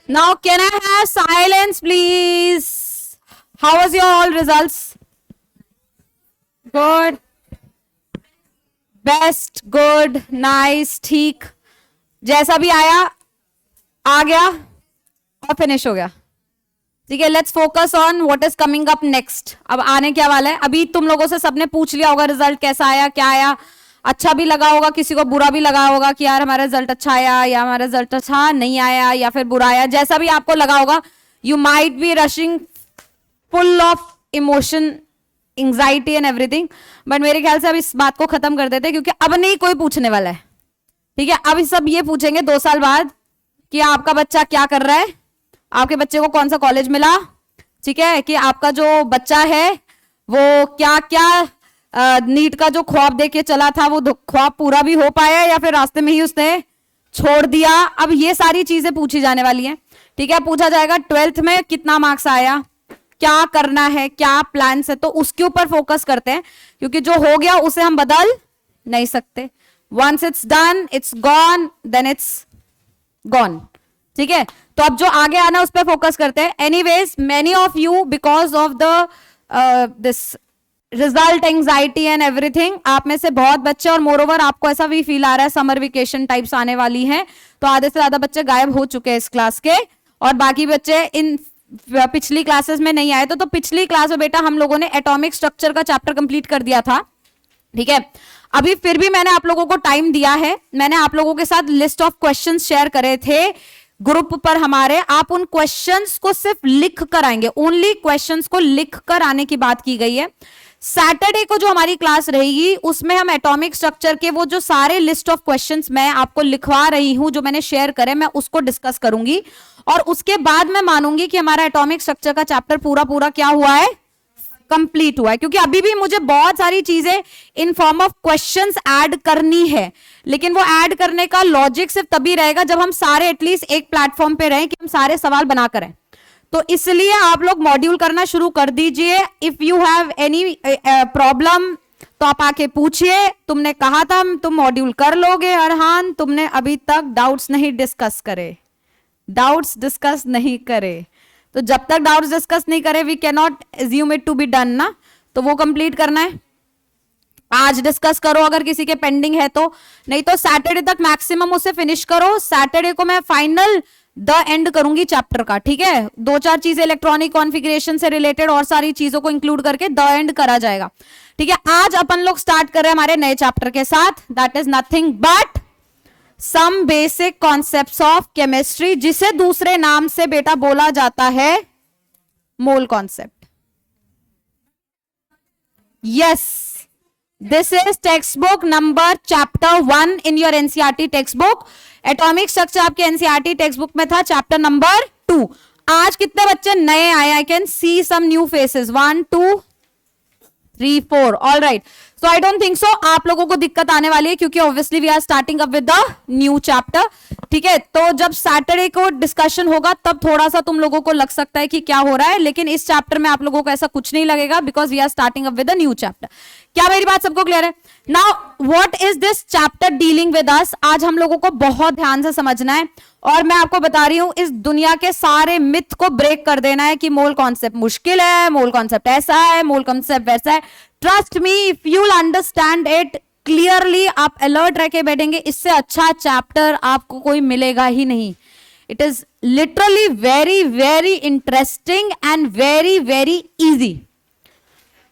Now, can I have silence, please? How was your all results? Good. Best, good, nice, ठीक. जैसा भी आया आ गया और फिनिश हो गया. ठीक है, let's focus on what is coming up next. अब आने क्या वाला है. अभी तुम लोगों से सबने पूछ लिया होगा रिजल्ट कैसा आया, क्या आया. अच्छा भी लगा होगा, किसी को बुरा भी लगा होगा कि यार हमारा रिजल्ट अच्छा आया या हमारा रिजल्ट अच्छा नहीं आया या फिर बुरा आया. जैसा भी आपको लगा होगा, you might be rushing full of emotion, anxiety and everything. But मेरे ख्याल से अब इस बात को खत्म कर देते क्योंकि अब नहीं कोई पूछने वाला है. ठीक है, अब सब ये पूछेंगे 2 साल बाद कि आपका बच्चा क्या कर रहा है, आपके बच्चे को कौन सा कॉलेज मिला. ठीक है, कि आपका जो बच्चा है वो क्या क्या नीट का जो ख्वाब देके चला था वो ख्वाब पूरा भी हो पाया या फिर रास्ते में ही उसने छोड़ दिया. अब ये सारी चीजें पूछी जाने वाली हैं. ठीक है, पूछा जाएगा 12th में कितना मार्क्स आया, क्या करना है, क्या प्लान है. तो उसके ऊपर फोकस करते हैं क्योंकि जो हो गया उसे हम बदल नहीं सकते. Once it's done, it's gone, then it's gone. ठीक है, तो अब जो आगे आना उस पर फोकस करते हैं. Anyways, many of you because of the this result anxiety and everything, आप में से बहुत बच्चे, और मोर ओवर आपको ऐसा भी फील आ रहा है समर वेकेशन टाइप्स आने वाली हैं, तो आधे से ज्यादा बच्चे गायब हो चुके हैं इस क्लास के और बाकी बच्चे इन पिछली क्लासेस में नहीं आए. तो पिछली क्लास में बेटा हम लोगों ने एटॉमिक स्ट्रक्चर का चैप्टर कंप्लीट कर दिया था. ठीक है, अभी फिर भी मैंने आप लोगों को टाइम दिया है. मैंने आप लोगों के साथ लिस्ट ऑफ क्वेश्चंस शेयर करे थे ग्रुप पर हमारे. आप उन क्वेश्चंस को सिर्फ लिख कर आएंगे, ओनली क्वेश्चंस को लिख कर आने की बात की गई है. सैटरडे को जो हमारी क्लास रहेगी उसमें हम एटॉमिक स्ट्रक्चर के वो जो सारे लिस्ट ऑफ क्वेश्चंस मैं आपको लिखवा रही हूं जो मैंने शेयर करे, मैं उसको डिस्कस करूंगी और उसके बाद मैं मानूंगी कि हमारा एटॉमिक स्ट्रक्चर का चैप्टर पूरा पूरा क्या हुआ है, कंप्लीट हुआ है. क्योंकि अभी भी मुझे बहुत सारी चीजें in form of questions add करनी है, लेकिन वो ऐड करने का लॉजिक सिर्फ तभी रहेगा जब हम सारे एटलीस्ट एक प्लेटफॉर्म पे रहें कि हम सारे सवाल बना करें. तो इसलिए आप लोग मॉड्यूल करना शुरू कर दीजिए. If you have any problem तो आप आके पूछिए. तुमने कहा था तुम मॉड्यूल कर लोगे अरहान, तुमने अभी तक डाउट्स नहीं डिस्कस करे. डाउट्स डिस्कस नहीं करे, तो जब तक डाउट्स डिस्कस नहीं करे we can not assume it to be done ना. तो वो कंप्लीट करना है. आज डिस्कस करो अगर किसी के पेंडिंग है तो, नहीं तो सैटरडे तक मैक्सिमम उसे फिनिश करो. सैटरडे को मैं फाइनल द एंड करूंगी चैप्टर का. ठीक है, 2-4 चीजें इलेक्ट्रॉनिक कॉन्फ़िगरेशन से रिलेटेड और सारी चीजों को इंक्लूड करके द एंड करा जाएगा. ठीक है, आज अपन लोग स्टार्ट कर रहे हैं हमारे नए चैप्टर के साथ. That is nothing but some basic concepts of chemistry, जिसे दूसरे नाम से बेटा बोला जाता है mole concept. Yes, this is textbook number chapter 1 in your NCERT textbook. Atomic structure आपके एनसीईआरटी टेक्स्ट बुक में था चैप्टर नंबर 2. आज कितने बच्चे नए आए? I can see some new faces. 1 2 3 4. All right, so I don't think so आप लोगों को दिक्कत आने वाली है क्योंकि obviously we are starting up with the new chapter. ठीक है, तो जब सैटरडे को डिस्कशन होगा तब थोड़ा सा तुम लोगों को लग सकता है कि क्या हो रहा है, लेकिन इस चैप्टर में आप लोगों को ऐसा कुछ नहीं लगेगा because we are starting up with the new chapter. क्या मेरी बात सबको क्लियर है? Now what is this chapter dealing with us? आज हम लोगों को बहुत ध्यान से समझना है और मैं आपको बता रही हूं इस दुनिया के सारे मिथ को ब्रेक कर देना है कि मोल कॉन्सेप्ट मुश्किल है, मोल कॉन्सेप्ट ऐसा है, मोल कॉन्सेप्ट वैसा है. Trust me, if you will understand it clearly, आप अलर्ट रह के बैठेंगे, इससे अच्छा चैप्टर आपको कोई मिलेगा ही नहीं. It is literally very very interesting and very very easy.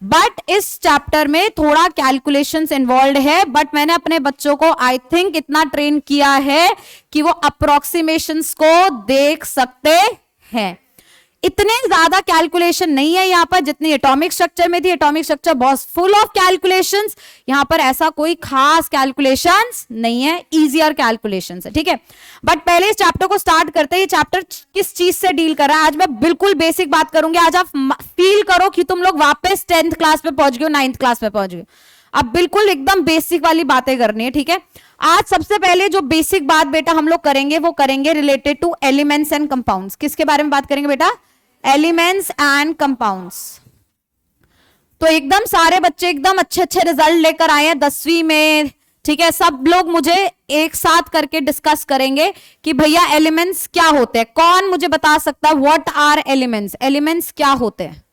But इस चैप्टर में थोड़ा कैलकुलेशंस इन्वॉल्व है, बट मैंने अपने बच्चों को आई थिंक इतना ट्रेन किया है कि वो अप्रोक्सीमेशंस को देख सकते हैं. इतने ज्यादा कैलकुलेशन नहीं है यहाँ पर जितनी एटॉमिक स्ट्रक्चर में थी. एटॉमिक स्ट्रक्चर बहुत फुल ऑफ कैलकुलेशंस, यहाँ पर ऐसा कोई खास कैलकुलेशंस नहीं है, इजियर कैलकुलेशंस है. ठीक है, बट पहले इस चैप्टर को स्टार्ट करते हैं. ये चैप्टर किस चीज से डील कर रहा है? आज मैं बिल्कुल बेसिक बात करूंगी. आज आप फील करो कि तुम लोग वापस 10th क्लास में पहुंच गए हो, 9th क्लास में पहुंच गए हो. अब बिल्कुल एकदम बेसिक वाली बातें करनी है. ठीक है, आज सबसे पहले जो बेसिक बात बेटा हम लोग करेंगे वो करेंगे related two elements and compounds. किसके बारे में बात करेंगे बेटा? Elements and compounds. तो एकदम सारे बच्चे एकदम अच्छे अच्छे रिजल्ट लेकर आए हैं 10वीं में, ठीक है, सब लोग मुझे एक साथ करके डिस्कस करेंगे कि भैया एलिमेंट्स क्या होते हैं। कौन मुझे बता सकता है व्हाट आर एलिमेंट्स, एलिमेंट्स क्या होते हैं?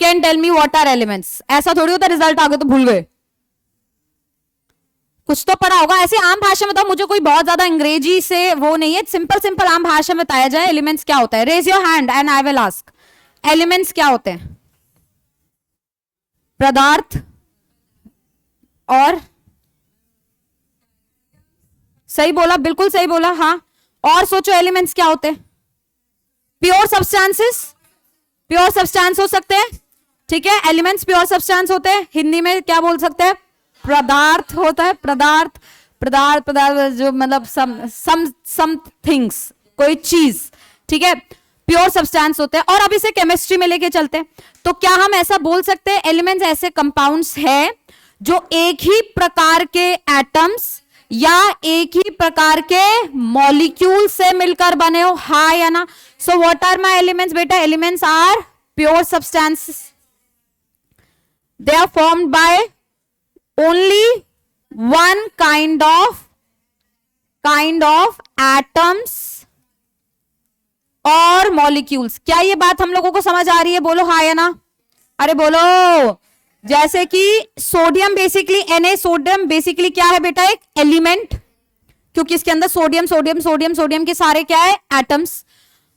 Can tell me what are elements. ऐसा थोड़ी होता रिजल्ट आ गया तो भूल गए, कुछ तो पढ़ा होगा। ऐसे आम भाषा में बताओ, मुझे कोई बहुत ज्यादा अंग्रेजी से वो नहीं है, सिंपल सिंपल आम भाषा में बताया जाए एलिमेंट्स क्या होता है। Raise your hand and I will ask, elements क्या होते हैं? पदार्थ और, सही बोला, बिल्कुल सही बोला, हाँ। और सोचो एलिमेंट्स क्या होते हैं? प्योर सब्सटेंसेस, प्योर सब्सटेंस हो सकते हैं, ठीक है, एलिमेंट्स प्योर सब्सटेंस होते हैं। हिंदी में क्या बोल सकते हैं? पदार्थ होता है, पदार्थ, पदार्थ, पदार्थ जो मतलब सम थिंग्स, कोई चीज, ठीक है, प्योर सब्सटेंस होते हैं। और अब इसे केमिस्ट्री में लेके चलते हैं, तो क्या हम ऐसा बोल सकते हैं एलिमेंट्स ऐसे कंपाउंड्स हैं जो एक ही प्रकार के एटम्स या एक ही प्रकार के मॉलिक्यूल से मिलकर बने हो, हाँ या ना? So what are my elements बेटा? Elements are pure substances, they are formed by only one kind of atoms और मॉलिक्यूल्स। क्या ये बात हम लोगों को समझ आ रही है? बोलो हाँ या ना, अरे बोलो। जैसे कि sodium basically Na, sodium basically क्या है बेटा? एक एलिमेंट, क्योंकि इसके अंदर सोडियम सोडियम सोडियम सोडियम के सारे क्या है? एटम्स।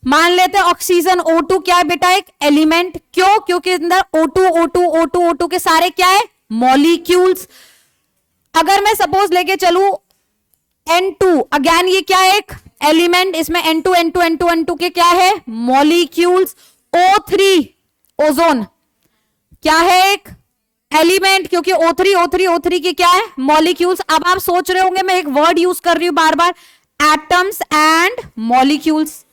मान लेते हैं ऑक्सीजन O2 क्या है बेटा? एक एलिमेंट। क्यों? क्योंकि अंदर O2 O2 O2 O2 के सारे क्या है? मॉलिक्यूल्स। अगर मैं सपोज लेके चलू N2, अगेन ये क्या है? एक एलिमेंट। इसमें N2 N2 N2 N2 के क्या है? मॉलिक्यूल्स। O3 ओजोन क्या है? एक एलिमेंट, क्योंकि O3 O3 O3 के क्या है? मॉलिक्यूल्स। अब आप सोच रहे होंगे मैं एक वर्ड यूज कर रही हूं बार बार, एटम्स एंड मॉलिक्यूल्स।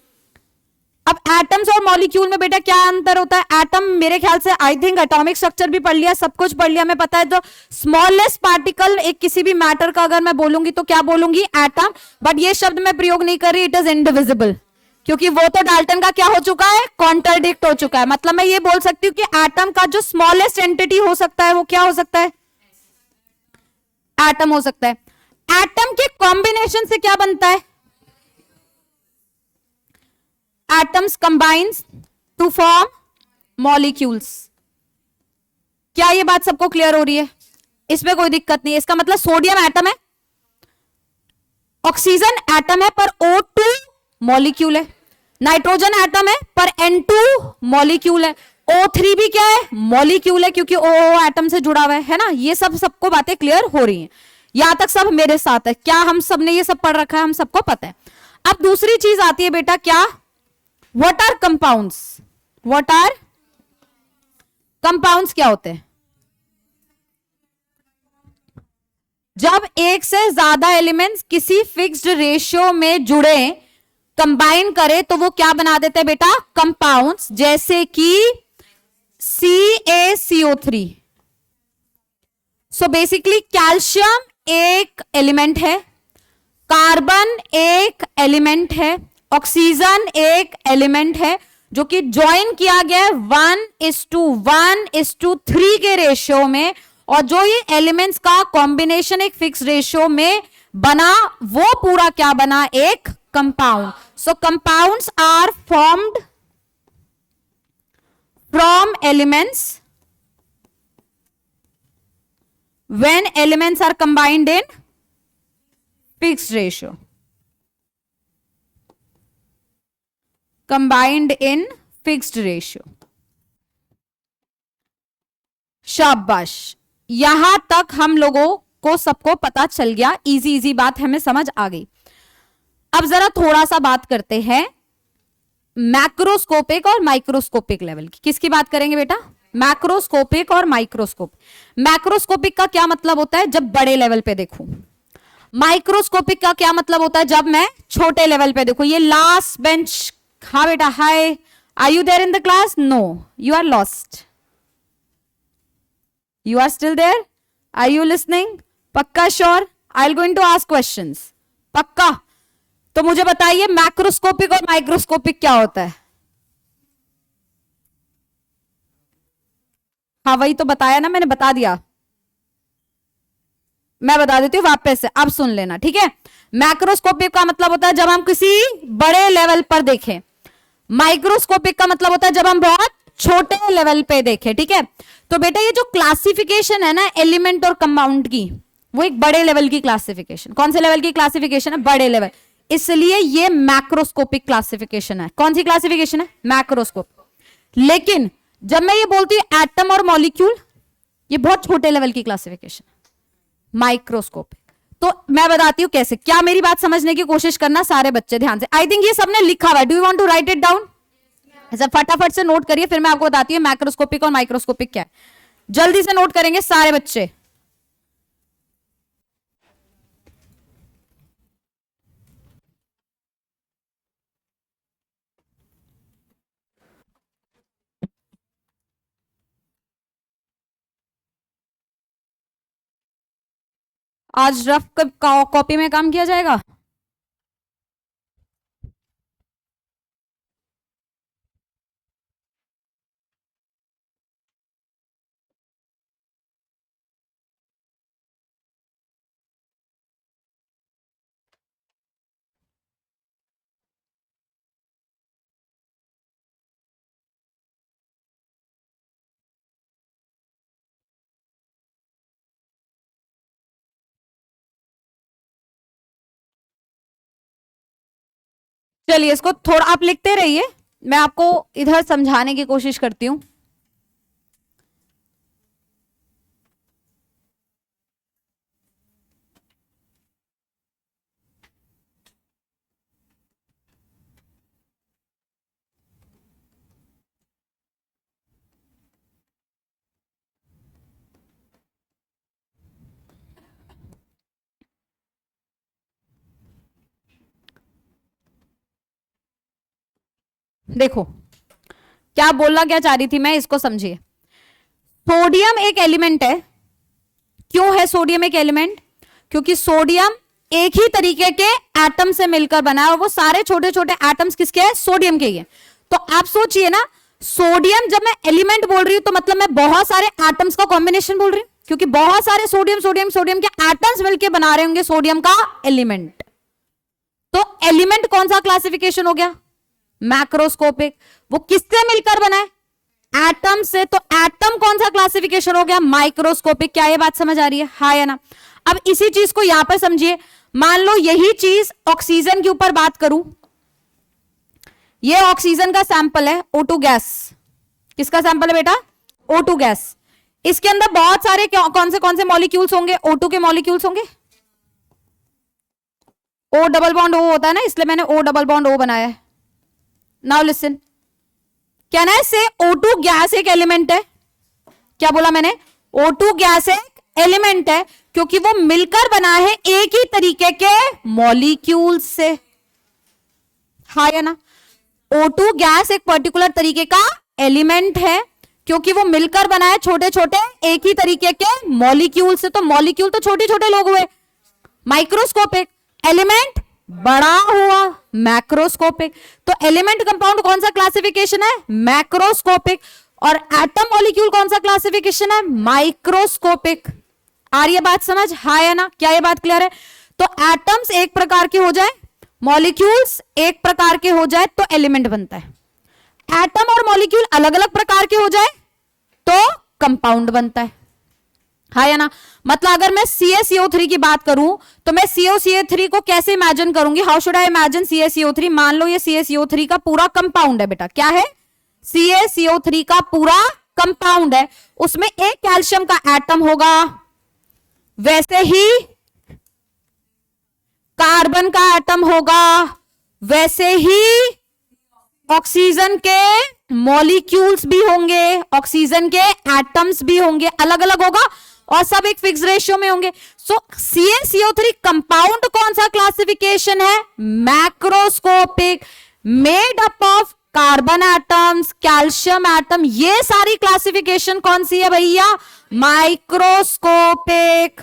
अब एटम्स और मॉलिक्यूल में बेटा क्या अंतर होता है? एटम मेरे ख्याल से आई थिंक एटॉमिक स्ट्रक्चर भी पढ़ लिया, सब कुछ पढ़ लिया, मैं पता है। तो स्मॉलेस्ट पार्टिकल एक किसी भी मैटर का अगर मैं बोलूंगी तो क्या बोलूंगी? एटम। बट ये शब्द मैं प्रयोग नहीं कर रही, इट इज इंडिविजिबल, क्योंकि वो तो डाल्टन का क्या हो चुका है? कॉन्ट्राडिक्ट हो चुका है। मतलब मैं ये बोल सकती हूँ कि एटम का जो स्मॉलेस्ट एंटिटी हो सकता है वो क्या हो सकता है? एटम हो सकता है। एटम के कॉम्बिनेशन से क्या बनता है? Atoms combines to form molecules. क्या ये बात सबको क्लियर हो रही है? इसमें कोई दिक्कत नहीं है। इसका मतलब सोडियम एटम है, ऑक्सीजन एटम है पर O2 मॉलिक्यूल है, नाइट्रोजन एटम है पर N2 मॉलिक्यूल है, O3 भी क्या है? मॉलिक्यूल है, क्योंकि OO एटम से जुड़ा हुआ है ना? ये सब सबको बातें क्लियर हो रही हैं? यहां तक सब मेरे साथ है क्या? हम सब ने ये सब पढ़ रखा है, हम सबको पता है। अब दूसरी चीज आती है बेटा, क्या? What are compounds? What are compounds क्या होते हैं? जब एक से ज्यादा एलिमेंट्स किसी फिक्स्ड रेशियो में जुड़े, कंबाइन करे, तो वो क्या बना देते हैं बेटा? कंपाउंड्स। जैसे कि CaCO3। सो बेसिकली कैल्शियम एक एलिमेंट है, कार्बन एक एलिमेंट है, ऑक्सीजन एक एलिमेंट है, जो कि ज्वाइन किया गया है 1:1:3 के रेशियो में। और जो ये एलिमेंट्स का कॉम्बिनेशन एक फिक्स रेशियो में बना, वो पूरा क्या बना? एक compound. So compounds are formed from elements when elements are combined in fixed ratio. Combined in fixed ratio. शाबाश, यहां तक हम लोगों को सबको पता चल गया। इजी इजी बात हमें समझ आ गई। अब जरा थोड़ा सा बात करते हैं मैक्रोस्कोपिक और माइक्रोस्कोपिक लेवल की। किसकी बात करेंगे बेटा? मैक्रोस्कोपिक और माइक्रोस्कोप। मैक्रोस्कोपिक का क्या मतलब होता है? जब बड़े लेवल पे देखूं। माइक्रोस्कोपिक का क्या मतलब होता है? जब मैं छोटे लेवल पे देखूं। ये लास्ट बेंच, हाँ बेटा, hi, are you there in the class? No, you are lost. You are still there? Are you listening? पक्का? Sure? I will going to ask questions. पक्का? तो मुझे बताइए मैक्रोस्कोपिक और माइक्रोस्कोपिक क्या होता है? हाँ वही तो बताया ना मैंने, बता दिया। मैं बता देती हूँ वापस से, अब सुन लेना, ठीक है। मैक्रोस्कोपिक का मतलब होता है जब हम किसी बड़े लेवल पर देखें, माइक्रोस्कोपिक का मतलब होता है जब हम बहुत छोटे लेवल पे देखें, ठीक है। तो बेटा ये जो क्लासिफिकेशन है ना एलिमेंट और कंपाउंड की, वो एक बड़े लेवल की क्लासिफिकेशन, कौन से लेवल की क्लासिफिकेशन है, बड़े लेवल, इसलिए ये मैक्रोस्कोपिक क्लासिफिकेशन है। कौन सी क्लासिफिकेशन है, मैक्रोस्कोप। लेकिन जब मैं ये बोलती हूं एटम और मॉलिक्यूल, ये बहुत छोटे लेवल की क्लासिफिकेशन, माइक्रोस्कोपिक। तो मैं बताती हूं कैसे, क्या मेरी बात समझने की कोशिश करना सारे बच्चे ध्यान से। आई थिंक ये सबने लिखा हुआ है, do you want to write it down, ऐसा फटाफट से नोट करिए, फिर मैं आपको बताती हूँ मैक्रोस्कोपिक और माइक्रोस्कोपिक क्या है। जल्दी से नोट करेंगे सारे बच्चे। आज रफ कॉपी में काम किया जाएगा। चलिए इसको थोड़ा आप लिखते रहिए, मैं आपको इधर समझाने की कोशिश करती हूं। देखो क्या बोलना क्या चाह रही थी मैं, इसको समझिए। सोडियम एक एलिमेंट है। क्यों है सोडियम एक एलिमेंट, क्योंकि सोडियम एक ही तरीके के एटम से मिलकर बना है, और वो सारे छोटे छोटे एटम्स किसके हैं, सोडियम के ही है। तो आप सोचिए ना, सोडियम जब मैं एलिमेंट बोल रही हूं तो मतलब मैं बहुत सारे एटम्स का कॉम्बिनेशन बोल रही हूं, क्योंकि बहुत सारे सोडियम सोडियम सोडियम के एटम्स मिलकर बना रहे होंगे सोडियम का एलिमेंट। तो एलिमेंट कौन सा क्लासिफिकेशन हो गया, मैक्रोस्कोपिक। वो किससे मिलकर बना है, एटम से। तो एटम कौन सा क्लासिफिकेशन हो गया, माइक्रोस्कोपिक। क्या ये बात समझ आ रही है, हाँ या ना। अब इसी चीज को यहां पर समझिए, मान लो यही चीज ऑक्सीजन के ऊपर बात करूं, ये ऑक्सीजन का सैंपल है, O2 गैस। किसका सैंपल है बेटा, O2 गैस। इसके अंदर बहुत सारे कौन से मॉलिक्यूल्स होंगे, O2 के मॉलिक्यूल्स होंगे। O डबल बॉन्ड O होता है ना, इसलिए मैंने O डबल बॉन्ड O बनाया है। नाउ लिसन, कहना है से O2 गैस एक एलिमेंट है। क्या बोला मैंने, O2 गैस एक एलिमेंट है क्योंकि वो मिलकर बना है एक ही तरीके के मॉलिक्यूल से, हाँ या ना। O2 गैस एक पर्टिकुलर तरीके का एलिमेंट है क्योंकि वो मिलकर बना है छोटे छोटे एक ही तरीके के मॉलिक्यूल से। तो मॉलिक्यूल तो छोटे छोटे लोग हुए, माइक्रोस्कोपिक। एलिमेंट बड़ा हुआ, मैक्रोस्कोपिक। तो एलिमेंट कंपाउंड कौन सा क्लासिफिकेशन है, मैक्रोस्कोपिक। और एटम मॉलिक्यूल कौन सा क्लासिफिकेशन है, माइक्रोस्कोपिक। आ रही है बात समझ, हाँ या ना, क्या ये बात क्लियर है। तो एटम्स एक प्रकार के हो जाए, मॉलिक्यूल्स एक प्रकार के हो जाए तो एलिमेंट बनता है। एटम और मॉलिक्यूल अलग अलग प्रकार के हो जाए तो कंपाउंड बनता है, हाँ या ना। मतलब अगर मैं CaCO3 की बात करूं तो मैं CaCO3 को कैसे इमेजिन करूंगी, how should I imagine CaCO3। मान लो ये CaCO3 का पूरा कंपाउंड है बेटा, क्या है, CaCO3 का पूरा कंपाउंड है। उसमें एक कैल्शियम का एटम होगा, वैसे ही कार्बन का एटम होगा, वैसे ही ऑक्सीजन के मॉलिक्यूल्स भी होंगे, ऑक्सीजन के एटम्स भी होंगे, अलग अलग होगा और सब एक फिक्स रेशियो में होंगे। सो CaCO3 कंपाउंड कौन सा क्लासिफिकेशन है, macroscopic, made up of carbon atoms, calcium atom. ये सारी क्लासिफिकेशन कौन सी है भैया, माइक्रोस्कोपिक।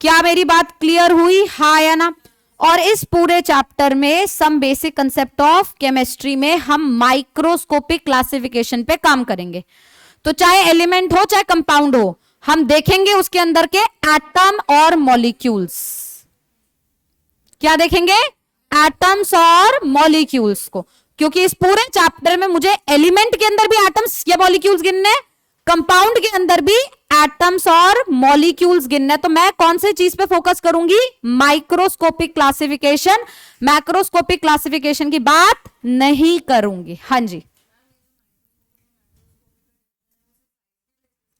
क्या मेरी बात क्लियर हुई, हाँ या ना। और इस पूरे चैप्टर में some basic concept of chemistry में हम माइक्रोस्कोपिक क्लासिफिकेशन पे काम करेंगे। तो चाहे एलिमेंट हो चाहे कंपाउंड हो, हम देखेंगे उसके अंदर के एटम और मॉलिक्यूल्स। क्या देखेंगे? एटम्स और मॉलिक्यूल्स को, क्योंकि इस पूरे चैप्टर में मुझे एलिमेंट के अंदर भी एटम्स या मॉलिक्यूल्स गिनने, कंपाउंड के अंदर भी एटम्स और मॉलिक्यूल्स गिनने। तो मैं कौन से चीज पे फोकस करूंगी? Microscopic classification. मैक्रोस्कोपिक क्लासिफिकेशन की बात नहीं करूंगी। हाँ जी,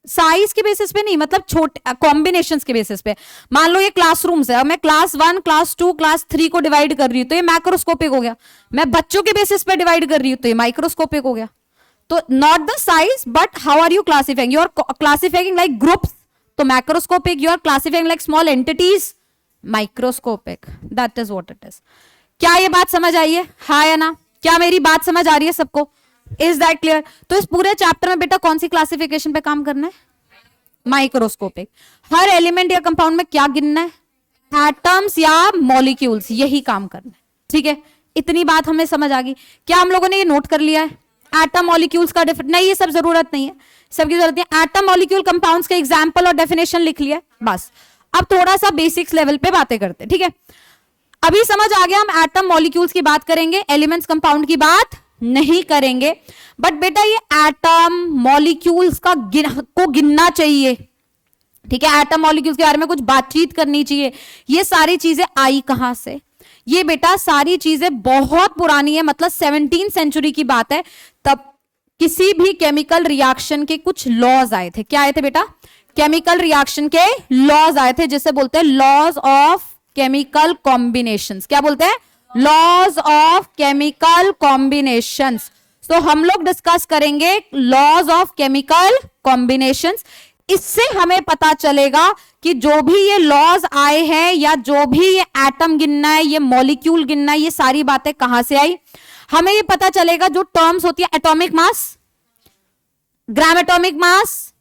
साइज के बेसिस पे नहीं, मतलब छोटे कॉम्बिनेशंस के बेसिस पे। मान लो ये क्लासरूम्स है और मैं क्लास 1, क्लास 2, क्लास 3 को डिवाइड कर रही हूं तो ये मैक्रोस्कोपिक हो गया। मैं बच्चों के बेसिस पे डिवाइड कर रही हूं तो ये माइक्रोस्कोपिक हो गया। तो not the size but how are you classifying, you are classifying like groups, तो macroscopic. You are classifying like small entities, microscopic. That is what it is. क्या ये बात समझ आई है? हाँ या ना? क्या मेरी बात समझ आ रही है सबको? Is that clear? तो इस पूरे चैप्टर में बेटा कौन सी क्लासिफिकेशन पे काम करना है? माइक्रोस्कोपिक। हर एलिमेंट या कंपाउंड में क्या गिनना है? एटम्स या मॉलिक्यूल्स, यही काम करना है। ठीक है, इतनी बात हमें समझ आ गई। क्या हम लोगों ने ये नोट कर लिया है? एटम मॉलिक्यूल्स का डिफरेंस नहीं, ये सब जरूरत नहीं है, सबकी जरूरत नहीं। एटम मॉलिक्यूल कंपाउंड्स का एग्जांपल और डेफिनेशन लिख लिया बस। अब थोड़ा सा बेसिक्स लेवल पे बातें करते हैं। ठीक है, अभी समझ आ गया, हम एटम मॉलिक्यूल्स की बात करेंगे, एलिमेंट्स कंपाउंड की बात नहीं करेंगे। बट बेटा ये एटम मॉलिक्यूल्स का को गिनना चाहिए। ठीक है, एटम मॉलिक्यूल्स के बारे में कुछ बातचीत करनी चाहिए। ये सारी चीजें आई कहां से? ये बेटा सारी चीजें बहुत पुरानी है, मतलब 17th सेंचुरी की बात है। तब किसी भी केमिकल रिएक्शन के कुछ लॉज आए थे। क्या आए थे बेटा? केमिकल रिएक्शन के लॉज आए थे, जिसे बोलते हैं लॉज ऑफ केमिकल कॉम्बिनेशंस। क्या बोलते हैं? Laws of chemical combinations. तो हम लोग डिस्कस करेंगे लॉज ऑफ केमिकल कॉम्बिनेशंस। इससे हमें पता चलेगा कि जो भी ये लॉज आए हैं, या जो भी ये एटम गिनना है, ये मॉलिक्यूल गिनना है, ये सारी बातें कहां से आई। हमें ये पता चलेगा जो टर्म्स होती है atomic mass, gram atomic mass,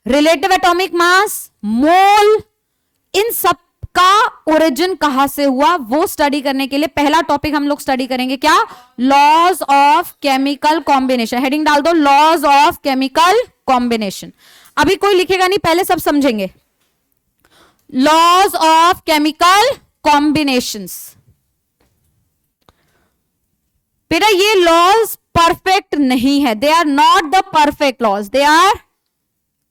relative atomic mass, mole, इन सब का ओरिजिन कहां से हुआ वो स्टडी करने के लिए पहला टॉपिक हम लोग स्टडी करेंगे। क्या? Laws of chemical combination. Heading डाल दो, लॉज ऑफ केमिकल कॉम्बिनेशन। अभी कोई लिखेगा नहीं, पहले सब समझेंगे। Laws of chemical combinations. बेटा ये लॉज परफेक्ट नहीं है, they are not the perfect laws, they are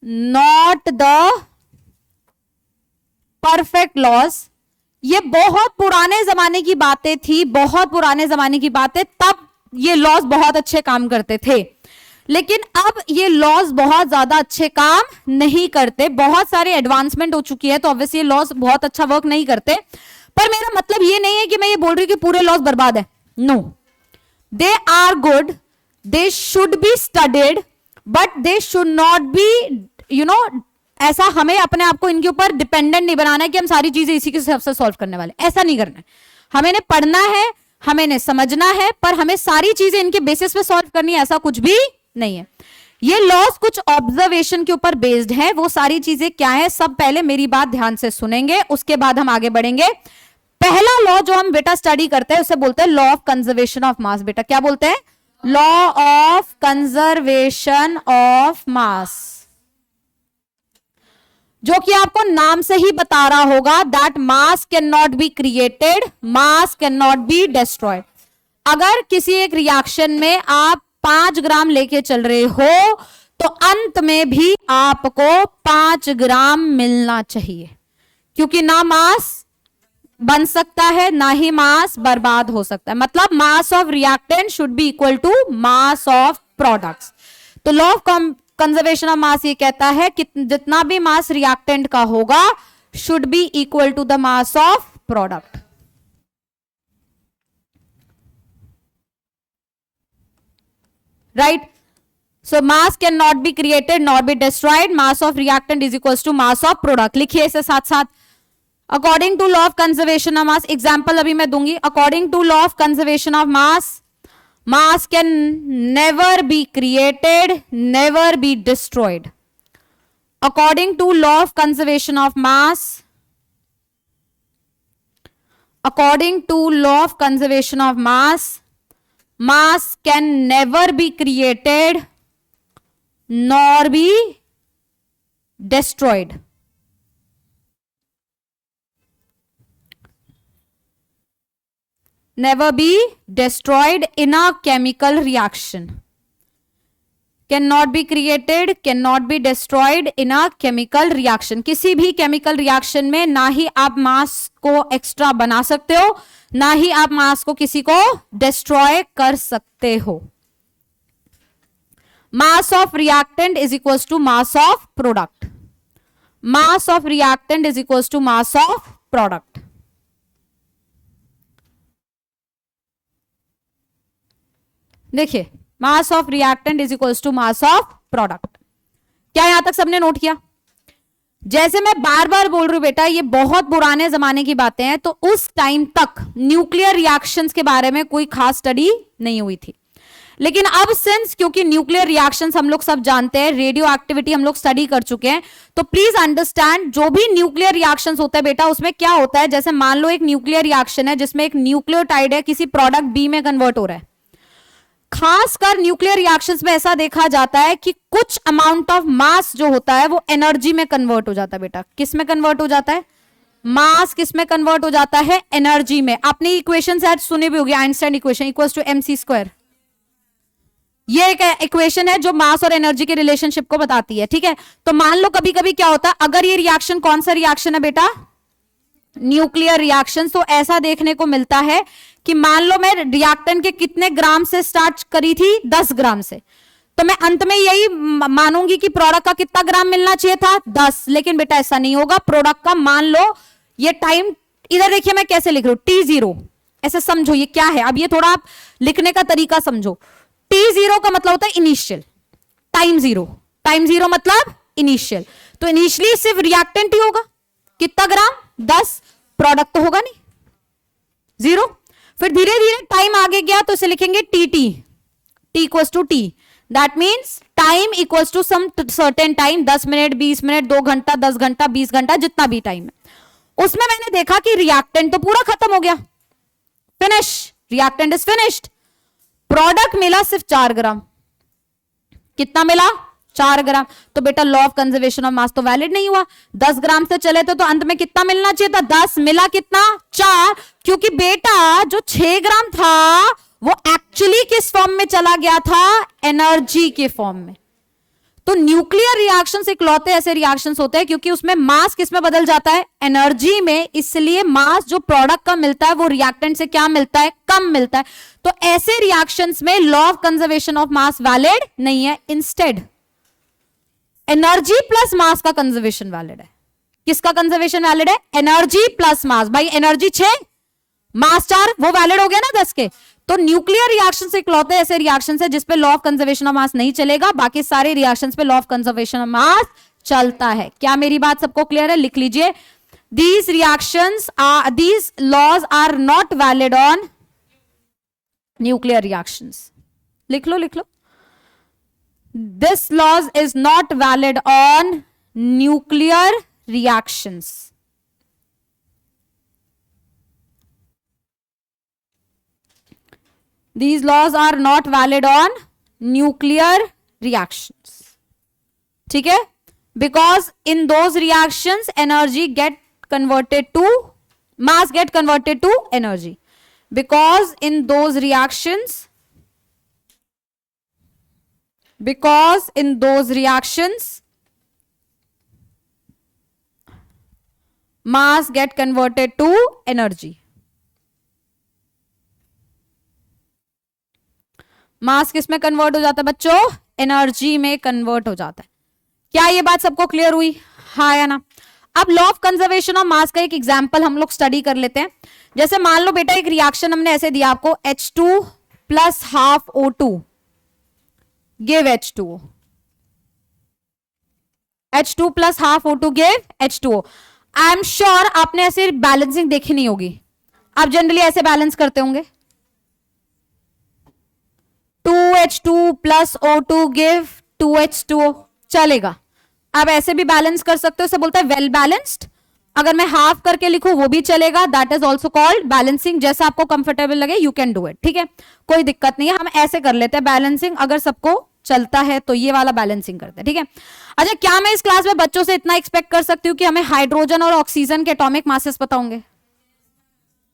not the perfect laws. ये बहुत पुराने जमाने की बातें थी, बहुत पुराने जमाने की बातें, तब ये लॉज बहुत अच्छे काम करते थे। लेकिन अब ये लॉज बहुत ज्यादा अच्छे काम नहीं करते, बहुत सारे एडवांसमेंट हो चुकी है, तो ऑब्वियसली ये लॉज बहुत अच्छा वर्क नहीं करते। पर मेरा मतलब ये नहीं है कि मैं ये बोल रही हूं कि पूरे लॉज बर्बाद है। No, they are good, they should be studied, but they should not be ऐसा हमें अपने आप को इनके ऊपर डिपेंडेंट नहीं बनाना है कि हम सारी चीजें इसी के हिसाब से सॉल्व करने वाले, ऐसा नहीं करना है। हमें ने पढ़ना है, हमें ने समझना है, पर हमें सारी चीजें इनके बेसिस पे सॉल्व करनी है, ऐसा कुछ भी नहीं है। ये लॉस कुछ ऑब्जर्वेशन के ऊपर बेस्ड है। वो सारी चीजें क्या है, सब पहले मेरी बात ध्यान से सुनेंगे, उसके बाद हम आगे बढ़ेंगे। पहला लॉ जो हम बेटा स्टडी करते हैं उसे बोलते हैं लॉ ऑफ कंजर्वेशन ऑफ मास। बेटा क्या बोलते हैं? लॉ ऑफ कंजर्वेशन ऑफ मास, जो कि आपको नाम से ही बता रहा होगा that mass can not be created, mass can not be destroyed. अगर किसी एक रिएक्शन में आप 5 ग्राम लेके चल रहे हो तो अंत में भी आपको 5 ग्राम मिलना चाहिए, क्योंकि ना मास बन सकता है ना ही मास बर्बाद हो सकता है। मतलब mass of reactant should be equal to mass of products. तो law of conservation of mass ये कहता है कि जितना भी मास रिएक्टेंट का होगा should be equal to the mass of product. Right? So mass can not be created not be destroyed, mass of reactant is equal to mass of product. लिखिए इसे साथ साथ। According to law of conservation of mass, example अभी मैं दूंगी। According to law of conservation of mass, mass can never be created, never be destroyed. According to law of conservation of mass, according to law of conservation of mass, mass can never be created nor be destroyed. Never be destroyed in a chemical reaction. Cannot be created, cannot be destroyed in a chemical reaction. किसी भी chemical reaction में ना ही आप मास को extra बना सकते हो, ना ही आप मास को किसी को destroy कर सकते हो. Mass of reactant is equals to mass of product. Mass of reactant is equals to mass of product. देखिए, mass of reactant is equals to mass of product. क्या यहां तक सबने नोट किया? जैसे मैं बार बार बोल रही हूं बेटा, ये बहुत पुराने जमाने की बातें हैं, तो उस टाइम तक न्यूक्लियर रिएक्शंस के बारे में कोई खास स्टडी नहीं हुई थी. लेकिन अब सिंस क्योंकि न्यूक्लियर रिएक्शंस हम लोग सब जानते हैं, रेडियो एक्टिविटी हम लोग स्टडी कर चुके हैं, तो प्लीज अंडरस्टैंड जो भी न्यूक्लियर रिएक्शंस होता है बेटा, उसमें क्या होता है. जैसे मान लो एक न्यूक्लियर रिएक्शन है जिसमें एक न्यूक्लियोटाइड है किसी प्रोडक्ट बी में कन्वर्ट हो रहा है. खासकर न्यूक्लियर रिएक्शंस में ऐसा देखा जाता है कि कुछ अमाउंट ऑफ मास जो होता है वो एनर्जी में कन्वर्ट हो जाता है बेटा. किस में कन्वर्ट हो जाता है? मास किस में कन्वर्ट हो जाता है? एनर्जी में. आपने इक्वेशन शायद सुनी भी होगी, Einstein equation equals to mc square. ये एक इक्वेशन है जो मास और एनर्जी के रिलेशनशिप को बताती है. ठीक है, तो मान लो कभी कभी क्या होता है, अगर ये रिएक्शन कौन सा रिएक्शन है बेटा? Nuclear reaction. तो ऐसा देखने को मिलता है कि मान लो मैं रिएक्टेंट के कितने ग्राम से स्टार्ट करी थी? 10 ग्राम से. तो मैं अंत में यही मानूंगी कि प्रोडक्ट का कितना ग्राम मिलना चाहिए था? 10. लेकिन बेटा ऐसा नहीं होगा. प्रोडक्ट का मान लो ये टाइम, इधर देखिए मैं कैसे लिख रही हूं, T0. ऐसे समझो ये क्या है. अब ये थोड़ा आप लिखने का तरीका समझो. T0 का मतलब होता है initial. Time zero. Time zero मतलब इनिशियल. तो इनिशियली सिर्फ रिएक्टेंट ही होगा. कितना ग्राम? 10. प्रोडक्ट तो होगा नहीं, 0. फिर धीरे धीरे टाइम आगे गया तो इसे लिखेंगे tt. t equals to t. That means time equals to some certain time. 10 minute, 20 minute, 2 घंटा, 10 घंटा, 20 घंटा, जितना भी टाइम है. उसमें मैंने देखा कि रिएक्टेंट तो पूरा खत्म हो गया, finish. Reactant is finished. Product मिला सिर्फ 4 ग्राम. कितना मिला? 4 ग्राम. तो बेटा लॉ ऑफ कंजर्वेशन ऑफ मास तो वैलिड नहीं हुआ. 10 ग्राम से चले तो अंत में कितना मिलना चाहिए था? 10. मिला कितना? 4. क्योंकि बेटा जो 6 ग्राम था वो एक्चुअली किस फॉर्म में चला गया था? एनर्जी के फॉर्म में. तो न्यूक्लियर रिएक्शंस इकलौते ऐसे रिएक्शंस होते हैं क्योंकि उसमें मास किस में बदल जाता है? एनर्जी में. इसलिए मास जो प्रोडक्ट का मिलता है वो रिएक्टेंट से क्या मिलता है? कम मिलता है. तो ऐसे रिएक्शंस में law of conservation of mass valid नहीं है. इंस्टेड एनर्जी प्लस मास का कंजर्वेशन वैलिड है. किसका कंजर्वेशन वैलिड है? Energy plus mass. भाई एनर्जी 6, मास 4, वो वैलिड हो गया ना 10 के. तो न्यूक्लियर रिएक्शन से इकलौते ऐसे रिएक्शन है जिसपे लॉ ऑफ कंजर्वेशन ऑफ मास नहीं चलेगा. बाकी सारे रिएक्शंस पे लॉ ऑफ कंजर्वेशन ऑफ मास चलता है. क्या मेरी बात सबको क्लियर है? लिख लीजिए. These reactions are, these laws are not valid on nuclear reactions. लिख लो, लिख लो. This laws is not valid on nuclear reactions. These laws are not valid on nuclear reactions. ठीक है? Because in those reactions energy get converted to, mass get converted to energy. Because in those reactions mass get converted to energy. मास किस में convert हो जाता है बच्चों? Energy में convert हो जाता है. क्या ये बात सबको क्लियर हुई? हाँ या ना? अब लॉ ऑफ कंजर्वेशन ऑफ मास का एक एग्जांपल हम लोग स्टडी कर लेते हैं. जैसे मान लो बेटा एक रिएक्शन हमने ऐसे दिया आपको, H2 plus half O2 give H2O. H2 plus half O2 give H2O. I am sure आपने ऐसे बैलेंसिंग देखी नहीं होगी. आप जनरली ऐसे बैलेंस करते होंगे. 2H2 plus O2 give 2H2O. चलेगा. आप ऐसे भी बैलेंस कर सकते हो, इसे बोलते हैं वेल बैलेंस्ड. अगर मैं हाफ करके लिखूं वो भी चलेगा. That is also called balancing. जैसा आपको कंफर्टेबल लगे यू कैन डू इट. ठीक है, कोई दिक्कत नहीं है. हम ऐसे कर लेते हैं बैलेंसिंग अगर सबको चलता है तो ये वाला बैलेंसिंग करते हैं, ठीक है। अच्छा, क्या मैं इस क्लास में बच्चों से इतना एक्सपेक्ट कर सकती हूँ कि हमें हाइड्रोजन और ऑक्सीजन के एटॉमिक मासेस पता होंगे?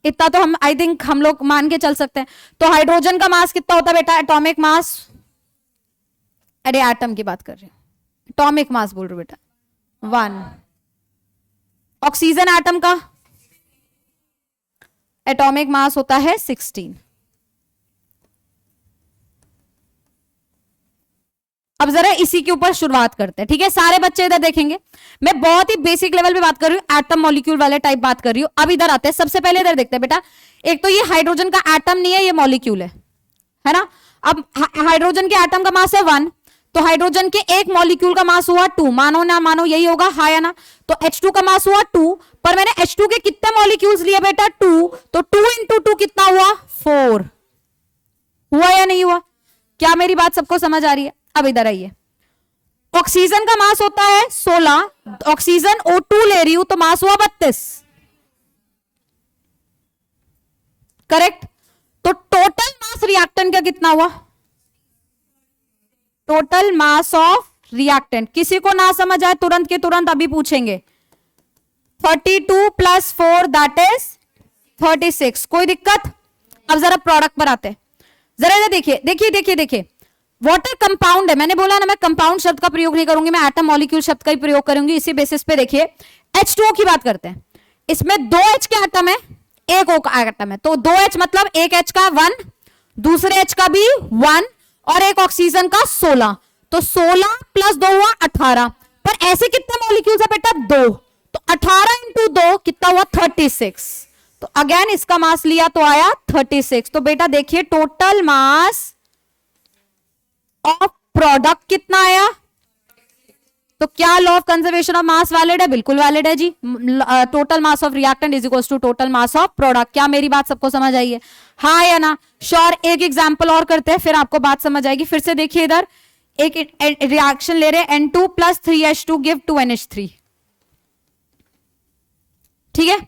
इतना तो हम आई थिंक हम लोग मान के चल सकते हैं। तो हाइड्रोजन का मास कितना होता है बेटा, एटॉमिक मास? अरे एटम की बात कर रही हूँ, एटॉमिक मास बोल रही हूँ बेटा, 1। ऑक्सीजन एटम का एटॉमिक मास होता है 16। अब जरा इसी के ऊपर शुरुआत करते हैं, ठीक है। सारे बच्चे इधर देखेंगे, मैं बहुत ही बेसिक लेवल पे बात कर रही हूँ, एटम मॉलिक्यूल वाले टाइप बात कर रही हूँ। अब इधर आते हैं, सबसे पहले इधर देखते हैं बेटा, एक तो ये हाइड्रोजन का एटम नहीं है, ये मॉलिक्यूल है ना। अब हाइड्रोजन के एटम का मास है 1, तो हाइड्रोजन के एक मॉलिक्यूल का मास हुआ 2, मानो ना मानो यही होगा, हाँ या ना। तो H2 का मास हुआ 2, पर मैंने H2 के कितने मॉलिक्यूल्स लिए बेटा, 2, तो 2 इंटू 2 कितना हुआ, 4। हुआ या नहीं हुआ? क्या मेरी बात सबको समझ आ रही है? अब इधर आइए, ऑक्सीजन का मास होता है 16, ऑक्सीजन O2 ले रही हूं तो मास हुआ 32, करेक्ट। तो टोटल मास रिएक्टेंट का कितना हुआ, टोटल मास ऑफ रिएक्टेंट? किसी को ना समझ आए तुरंत के तुरंत अभी पूछेंगे। 32 प्लस 4 दैट इज 36, कोई दिक्कत? अब जरा प्रोडक्ट पर आते हैं, जरा देखिए देखिए देखिए देखिए, वाटर कंपाउंड है, मैंने बोला ना मैं कंपाउंड शब्द का प्रयोग नहीं करूंगी, मैं एटम मॉलिक्यूल शब्द का ही प्रयोग करूंगी। इसी बेसिस पे देखिए, H2O की बात करते हैं, इसमें 2 H के एटम है, 1 O का एटम है, तो 2 H मतलब एक H का 1, दूसरे H का भी 1, और एक ऑक्सीजन का 16, तो 16 प्लस 2 हुआ 18। पर ऐसे कितने मॉलिक्यूल्स है बेटा, 2, तो 18 इंटू 2 कितना हुआ, 36। तो अगेन इसका मास लिया तो आया 36। तो बेटा देखिए टोटल मास ऑफ प्रोडक्ट कितना आया? तो क्या law of conservation of mass valid है? बिल्कुल वैलिड है जी। Total mass of reactant is equal to total mass of product. क्या मेरी बात सबको समझ आई है, हाँ या ना? श्योर। एक एग्जांपल और करते हैं फिर आपको बात समझ आएगी। फिर से देखिए इधर एक रिएक्शन ले रहे हैं, N2 plus 3H2 give 2NH3, ठीक है।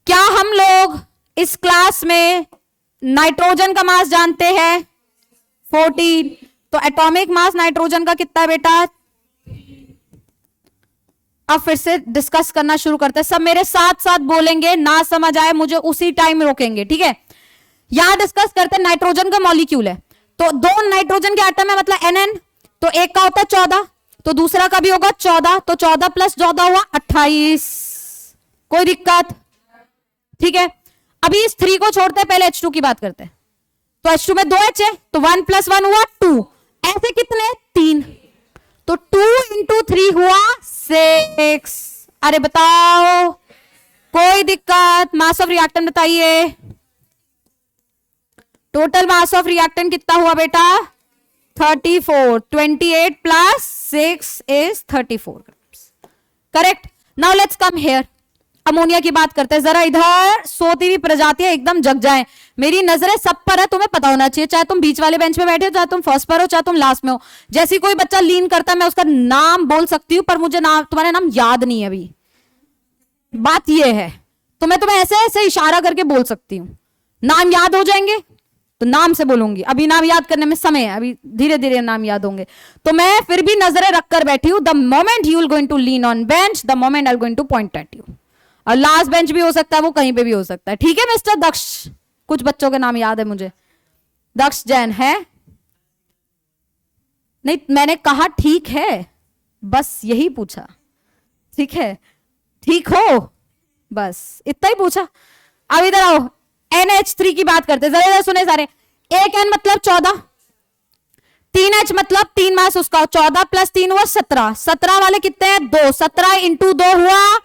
क्या हम लोग इस क्लास में नाइट्रोजन का मास जानते हैं? 14। तो एटॉमिक मास नाइट्रोजन का कितना है बेटा? अब फिर से डिस्कस करना शुरू करते हैं, सब मेरे साथ साथ बोलेंगे, ना समझ आए मुझे उसी टाइम रोकेंगे, ठीक है। यहां डिस्कस करते हैं, नाइट्रोजन का मॉलिक्यूल है, तो 2 नाइट्रोजन के एटम है, मतलब NN, तो एक का होता है 14, तो दूसरा का भी होगा 14, तो 14 प्लस 14 हुआ 28, कोई दिक्कत? ठीक है। अभी इस 3 को छोड़ते हैं, पहले H2 की बात करते हैं। तो H2 में 2 H है, तो 1 प्लस 1 हुआ 2, ऐसे कितने 3, तो 2 इंटू 3 हुआ 6। अरे बताओ कोई दिक्कत? मास ऑफ रिएक्टेंट बताइए, टोटल मास ऑफ रिएक्टेंट कितना हुआ बेटा? 34। 28 plus 6 is 34, correct. Now let's come here, ammonia की बात करते हैं। जरा इधर सोती हुई प्रजातियां एकदम जग जाएं, मेरी नजरें सब पर है, तुम्हें पता होना चाहिए, चाहे तुम बीच वाले बेंच पे बैठे हो, चाहे तुम फर्स्ट पर हो, चाहे तुम लास्ट में हो। जैसे कोई बच्चा लीन करता है मैं उसका नाम बोल सकती हूँ, पर मुझे नाम, तुम्हारे नाम याद नहीं है अभी, बात ये है। तो मैं तुम्हें ऐसे ऐसे इशारा करके बोल सकती हूँ, नाम याद हो जाएंगे तो नाम से बोलूंगी, अभी नाम याद करने में समय है, अभी धीरे धीरे नाम याद होंगे। तो मैं फिर भी नजरें रखकर बैठी हूँ। The moment you will going to lean on bench, the moment I will going to point at you. और लास्ट बेंच भी हो सकता है, वो कहीं पे भी हो सकता है, ठीक है मिस्टर दक्ष? कुछ बच्चों के नाम याद है मुझे, दक्ष जैन है? नहीं, मैंने कहा ठीक है, बस यही पूछा, ठीक है, ठीक हो, बस इतना ही पूछा। अब इधर आओ, NH3 की बात करते, जरा इधर सुने सारे। एक N मतलब 14, 3H मतलब 3 मास उसका, 14 प्लस 3 हुआ 17, 17 वाले कितने हैं? 2, 17 इंटू 2 हुआ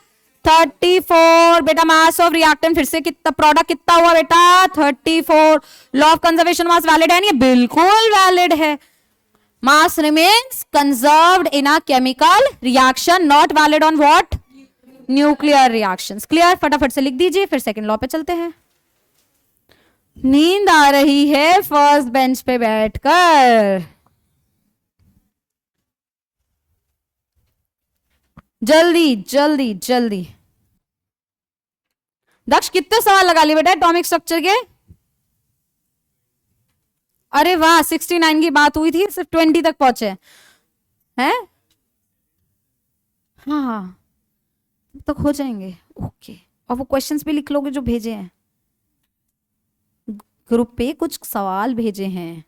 34 बेटा। मास ऑफ रिएक्टेंट फिर से कितना, प्रोडक्ट कितना हुआ बेटा? 34। Law of conservation mass valid है? नहीं, बिल्कुल वैलिड है। Mass remains conserved in a chemical reaction, not valid on what? Nuclear reactions. Clear? फटाफट से लिख दीजिए, फिर सेकंड लॉ पे चलते हैं। नींद आ रही है फर्स्ट बेंच पे बैठकर, जल्दी जल्दी जल्दी। दक्ष कितने सवाल लगा लिए बेटा एटॉमिक स्ट्रक्चर के? अरे वाह, 69 की बात हुई थी, सिर्फ 20 तक पहुंचे हैं। हाँ, तब तक हो जाएंगे। ओके, और वो क्वेश्चंस भी लिख लोगे जो भेजे हैं ग्रुप पे, कुछ सवाल भेजे हैं,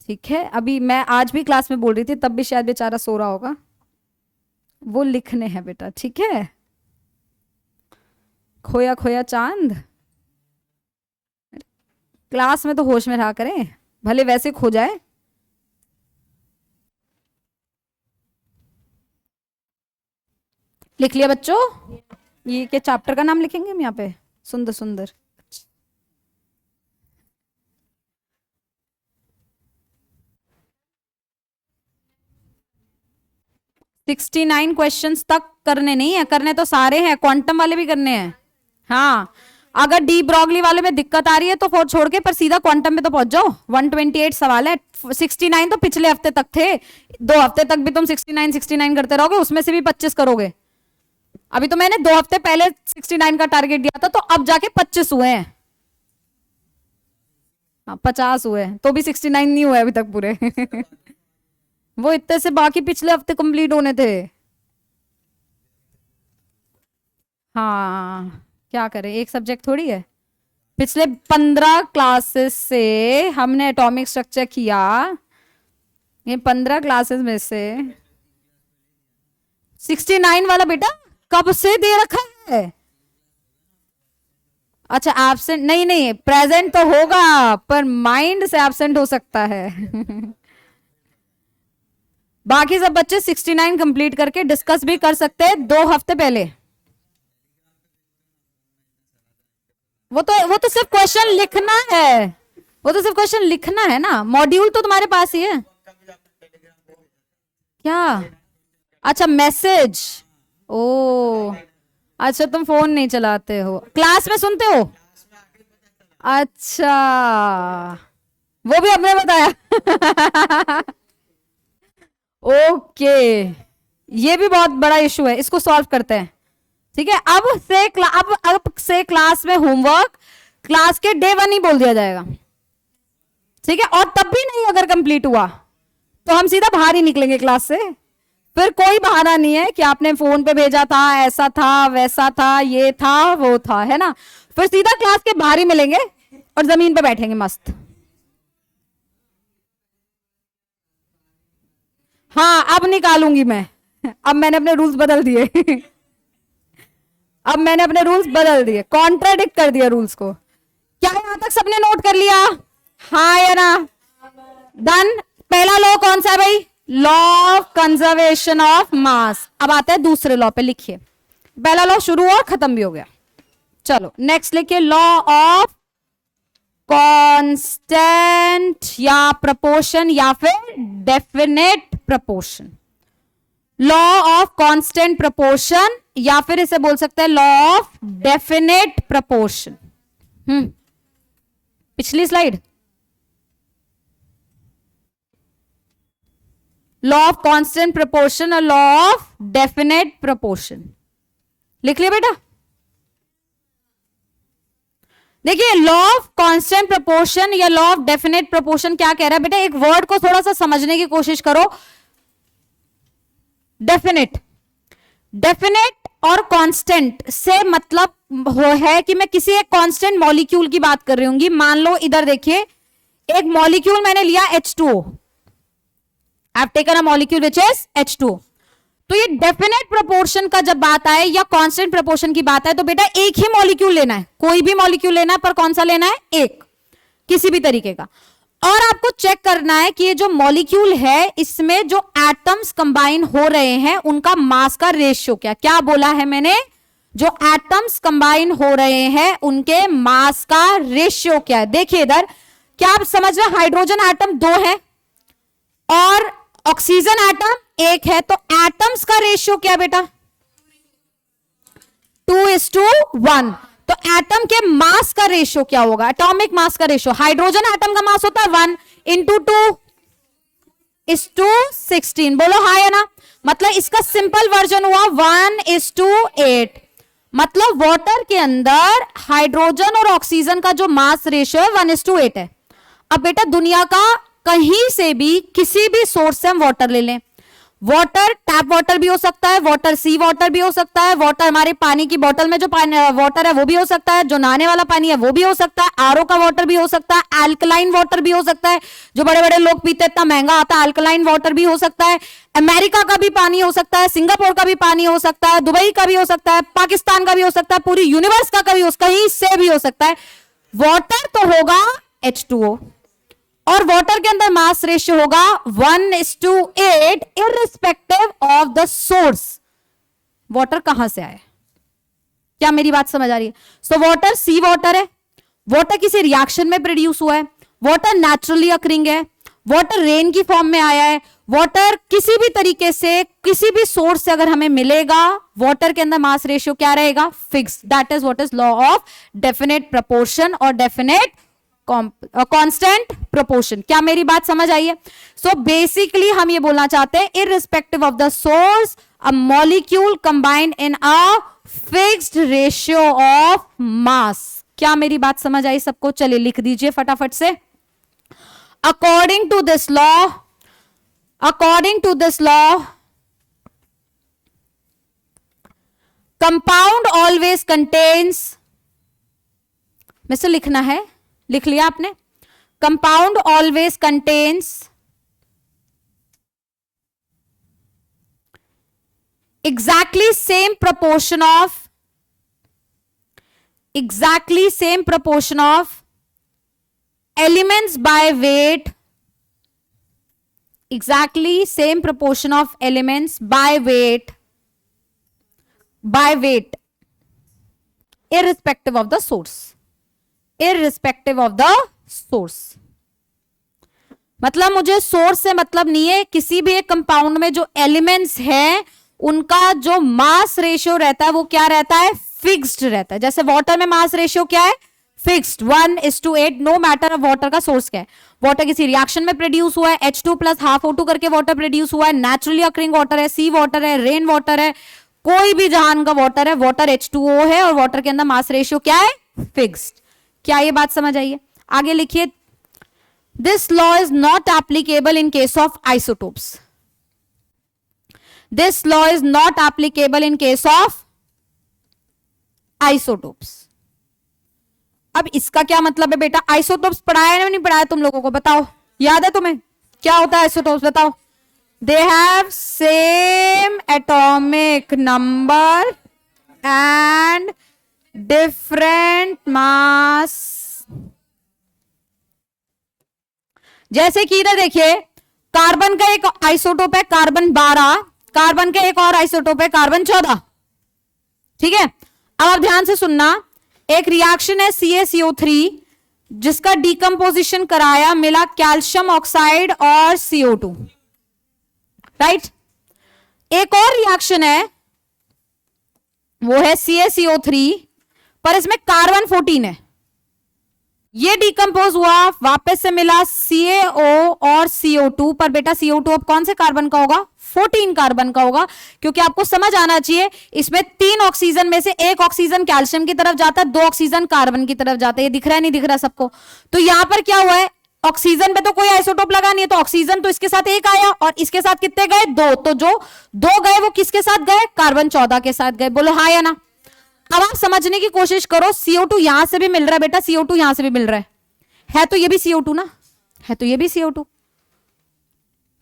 ठीक है। अभी मैं आज भी क्लास में बोल रही थी, तब भी शायद बेचारा सो रहा होगा, वो लिखने हैं बेटा, ठीक है। खोया खोया चांद, क्लास में तो होश में रहा करें, भले वैसे खो जाए। लिख लिया बच्चों? ये क्या चैप्टर का नाम लिखेंगे हम यहाँ पे? सुंदर सुंदर। 69 क्वेश्चंस तक करने नहीं है, करने तो सारे हैं, क्वांटम वाले भी करने हैं। हाँ, अगर डी ब्रॉगली वाले में दिक्कत आ रही है तो फोर छोड़ के पर सीधा क्वांटम में तो पहुंच जाओ। 128 सवाल है, 69 तो पिछले हफ्ते तक थे, 2 हफ्ते तक भी तुम 69 करते रहोगे, उसमें से भी 25 करोगे। अभी तो मैंने 2 हफ्ते पहले 69 का टारगेट दिया था, तो अब जाके 25 हुए हैं। हाँ, 50 हुए हैं, तो भी 69 नहीं हुए अभी तक पूरे। वो इतने से बाकी पिछले हफ्ते कंप्लीट होने थे। हाँ, क्या करें, एक सब्जेक्ट थोड़ी है। पिछले 15 क्लासेस से हमने एटॉमिक स्ट्रक्चर किया, ये 15 क्लासेस में से 69 वाला बेटा कब से दे रखा है। अच्छा, एब्सेंट नहीं, नहीं प्रेजेंट तो होगा, पर माइंड से एब्सेंट हो सकता है। बाकी सब बच्चे 69 कंप्लीट करके डिस्कस भी कर सकते हैं 2 हफ्ते पहले। वो तो सिर्फ क्वेश्चन लिखना है, वो तो सिर्फ क्वेश्चन लिखना है ना, मॉड्यूल तो तुम्हारे पास ही है। क्या? अच्छा, मैसेज। ओ अच्छा, तुम फोन नहीं चलाते हो, क्लास में सुनते हो? अच्छा, वो भी हमने बताया। ओके, ये भी बहुत बड़ा इशू है, इसको सॉल्व करते हैं, ठीक है। अब से क्लास में होमवर्क क्लास के डे 1 ही बोल दिया जाएगा, ठीक है। और तब भी नहीं अगर कंप्लीट हुआ तो हम सीधा बाहर ही निकलेंगे क्लास से, फिर कोई बहाना नहीं है कि आपने फोन पे भेजा था, ऐसा था वैसा था, ये था वो था, है ना। फिर सीधा क्लास के बाहर ही मिलेंगे और जमीन पे बैठेंगे मस्त। हाँ, अब निकालूंगी मैं, अब मैंने अपने रूल्स बदल दिए। अब मैंने अपने रूल्स बदल दिए, कॉन्ट्राडिक्ट कर दिया रूल्स को। क्या यहां तक सबने नोट कर लिया? हाँ या ना? डन। पहला लॉ कौन सा है भाई? लॉ ऑफ कंजर्वेशन ऑफ मास। अब आता है दूसरे लॉ पे, लिखिए। पहला लॉ शुरू और खत्म भी हो गया, चलो नेक्स्ट लिखिए। लॉ ऑफ कांस्टेंट या प्रपोर्शन या फिर definite proportion. Law of constant proportion या फिर इसे बोल सकते हैं लॉ ऑफ डेफिनेट प्रपोर्शन। पिछली slide, law of constant proportion और लॉ ऑफ डेफिनेट प्रपोर्शन लिख लिया बेटा। देखिए, लॉ ऑफ कांस्टेंट प्रपोर्शन या लॉ ऑफ डेफिनेट प्रपोर्शन क्या कह रहा है बेटा, एक वर्ड को थोड़ा सा समझने की कोशिश करो। डेफिनेट, डेफिनेट और कांस्टेंट से मतलब वो है कि मैं किसी एक कांस्टेंट मॉलिक्यूल की बात कर रही हूंगी। मान लो इधर देखिए, एक मॉलिक्यूल मैंने लिया H2O, I have taken a molecule which is H2O। तो ये डेफिनेट प्रोपोर्शन का जब बात आए या कांस्टेंट प्रोपोर्शन की बात आए तो बेटा एक ही मॉलिक्यूल लेना है, कोई भी मॉलिक्यूल लेना है, पर कौन सा लेना है? एक, किसी भी तरीके का। और आपको चेक करना है कि ये जो मॉलिक्यूल है इसमें जो एटम्स कंबाइन हो रहे हैं उनका मास का रेशियो क्या। क्या बोला है मैंने? जो एटम्स कंबाइन हो रहे हैं उनके मास का रेशियो क्या है। देखिए इधर, क्या आप समझ रहे? हाइड्रोजन एटम 2 है और ऑक्सीजन एटम 1 है, तो एटम्स का रेशियो क्या बेटा? 2:1। तो एटम के मास का रेशियो क्या होगा? एटॉमिक मास का रेशियो, हाइड्रोजन एटम का मास होता है 1 × 2:16। बोलो हाँ या ना? मतलब इसका सिंपल वर्जन हुआ 1:8। मतलब वाटर के अंदर हाइड्रोजन और ऑक्सीजन का जो मास रेशियो है 1:8 है। अब बेटा दुनिया का कहीं से भी किसी भी सोर्स से हम वाटर ले लें, वाटर टैप वाटर भी हो सकता है, वाटर सी वाटर भी हो सकता है, वाटर हमारे पानी की बोतल में जो पानी वाटर है वो भी हो सकता है, जो नहाने वाला पानी है वो भी हो सकता है, आरओ का वाटर भी हो सकता है, अल्कलाइन वाटर भी हो सकता है, जो बड़े बड़े लोग पीते इतना महंगा आता है, अल्कलाइन वाटर भी हो सकता है, अमेरिका का भी पानी हो सकता है, सिंगापुर का भी पानी हो सकता है, दुबई का भी हो सकता है, पाकिस्तान का भी हो सकता है, पूरी यूनिवर्स का भी कहीं से भी हो सकता है। वाटर तो होगा H2O और वाटर के अंदर मास रेशियो होगा 1:8 irrespective of the source. Water कहां से आए, क्या मेरी बात समझ आ रही है? सो वाटर सी वाटर है, वाटर किसी रिएक्शन में प्रोड्यूस हुआ है, वाटर नेचुरली अकरिंग है, वाटर रेन की फॉर्म में आया है, वाटर किसी भी तरीके से किसी भी सोर्स से अगर हमें मिलेगा, वाटर के अंदर मास रेशियो क्या रहेगा? Fix. That is what is law of definite proportion और डेफिनेट कांस्टेंट प्रोपोर्शन। क्या मेरी बात समझ आई है? सो बेसिकली हम ये बोलना चाहते हैं irrespective of the source a molecule combined in a fixed ratio of mass. क्या मेरी बात समझ आई सबको? चलिए लिख दीजिए फटाफट से। According to this law compound always contains, mister लिखना है, लिख लिया आपने? Compound always contains exactly same proportion of elements by weight, exactly same proportion of elements by weight irrespective of the source, मतलब मुझे सोर्स से मतलब नहीं है, किसी भी एक कंपाउंड में जो एलिमेंट्स हैं उनका जो मास रेशियो रहता है वो क्या रहता है? फिक्स्ड रहता है। जैसे वाटर में मास रेशियो क्या है? Fixed 1:8, no matter of water का सोर्स क्या है। वाटर किसी रिएक्शन में प्रोड्यूस हुआ है, H2 + ½ O2 करके वाटर प्रोड्यूस हुआ है, नेचुरली अकरिंग वाटर है, सी वाटर है, रेन वाटर है, कोई भी जहान का वाटर है, वाटर H2O है और वाटर के अंदर मास रेशियो क्या है? फिक्स्ड। क्या ये बात समझ आई है? आगे लिखिए, this law is not applicable in case of isotopes. This law is not applicable in case of isotopes. अब इसका क्या मतलब है बेटा? आइसोटोप्स पढ़ाया या नहीं पढ़ाया तुम लोगों को? बताओ, याद है तुम्हें? क्या होता है आइसोटोप्स? बताओ। They have same atomic number and different mass. जैसे कि इधर देखिए, कार्बन का एक आइसोटोप है कार्बन 12, कार्बन का एक और आइसोटोप है कार्बन 14। ठीक है, अब आप ध्यान से सुनना, एक रिएक्शन है CaCO3 जिसका डिकम्पोजिशन कराया, मिला कैल्शियम ऑक्साइड और CO2, राइट। एक और रिएक्शन है वो है CaCO3 पर इसमें कार्बन 14 है, ये डिकम्पोज हुआ, वापस से मिला CaO और CO2 पर बेटा CO2 अब कौन से कार्बन का होगा? 14 कार्बन का होगा, क्योंकि आपको समझ आना चाहिए इसमें 3 ऑक्सीजन में से 1 ऑक्सीजन कैल्शियम की तरफ जाता है, 2 ऑक्सीजन कार्बन की तरफ जाता है। ये दिख रहा है नहीं दिख रहा सबको? तो यहां पर क्या हुआ है, ऑक्सीजन पे तो कोई आइसोटोप लगा नहीं है, तो ऑक्सीजन तो इसके साथ 1 आया और इसके साथ कितने गए? 2। तो जो 2 गए वो किसके साथ गए? कार्बन 14 के साथ गए। बोलो हाँ या ना? अब आप समझने की कोशिश करो, CO2 यहां से भी मिल रहा है बेटा, CO2 यहां से भी मिल रहा है तो ये भी CO2 ना, है तो ये भी CO2।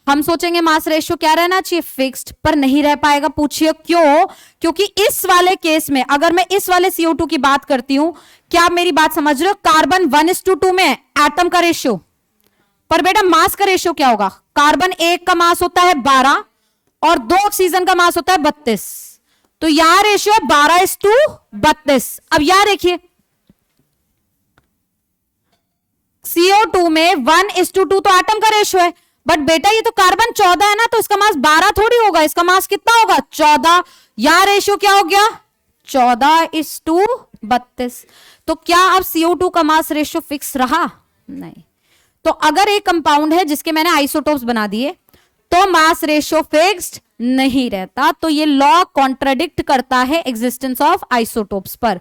हम सोचेंगे मास रेशियो क्या रहना चाहिए? फिक्स्ड, पर नहीं रह पाएगा। पूछिए क्यों? क्योंकि इस वाले केस में अगर मैं इस वाले CO2 की बात करती हूं, क्या आप मेरी बात समझ रहे हो? कार्बन 1:2 में एटम का रेशियो, पर बेटा मास का रेशियो क्या होगा? कार्बन 1 का मास होता है 12 और 2 ऑक्सीजन का मास होता है 32, तो यहां रेशियो 12:32। अब यहां देखिए, CO2 में 1:2 तो एटम का रेशियो है, बट बेटा ये तो कार्बन 14 है ना, तो इसका मास 12 थोड़ी होगा, इसका मास कितना होगा? 14। यहां रेशियो क्या हो गया? 14:32। तो क्या अब CO2 का मास रेशियो फिक्स रहा? नहीं। तो अगर एक कंपाउंड है जिसके मैंने आइसोटोप्स बना दिए तो मास रेशियो फिक्स्ड नहीं रहता, तो ये लॉ कॉन्ट्राडिक्ट करता है एग्जिस्टेंस ऑफ आइसोटोप्स पर।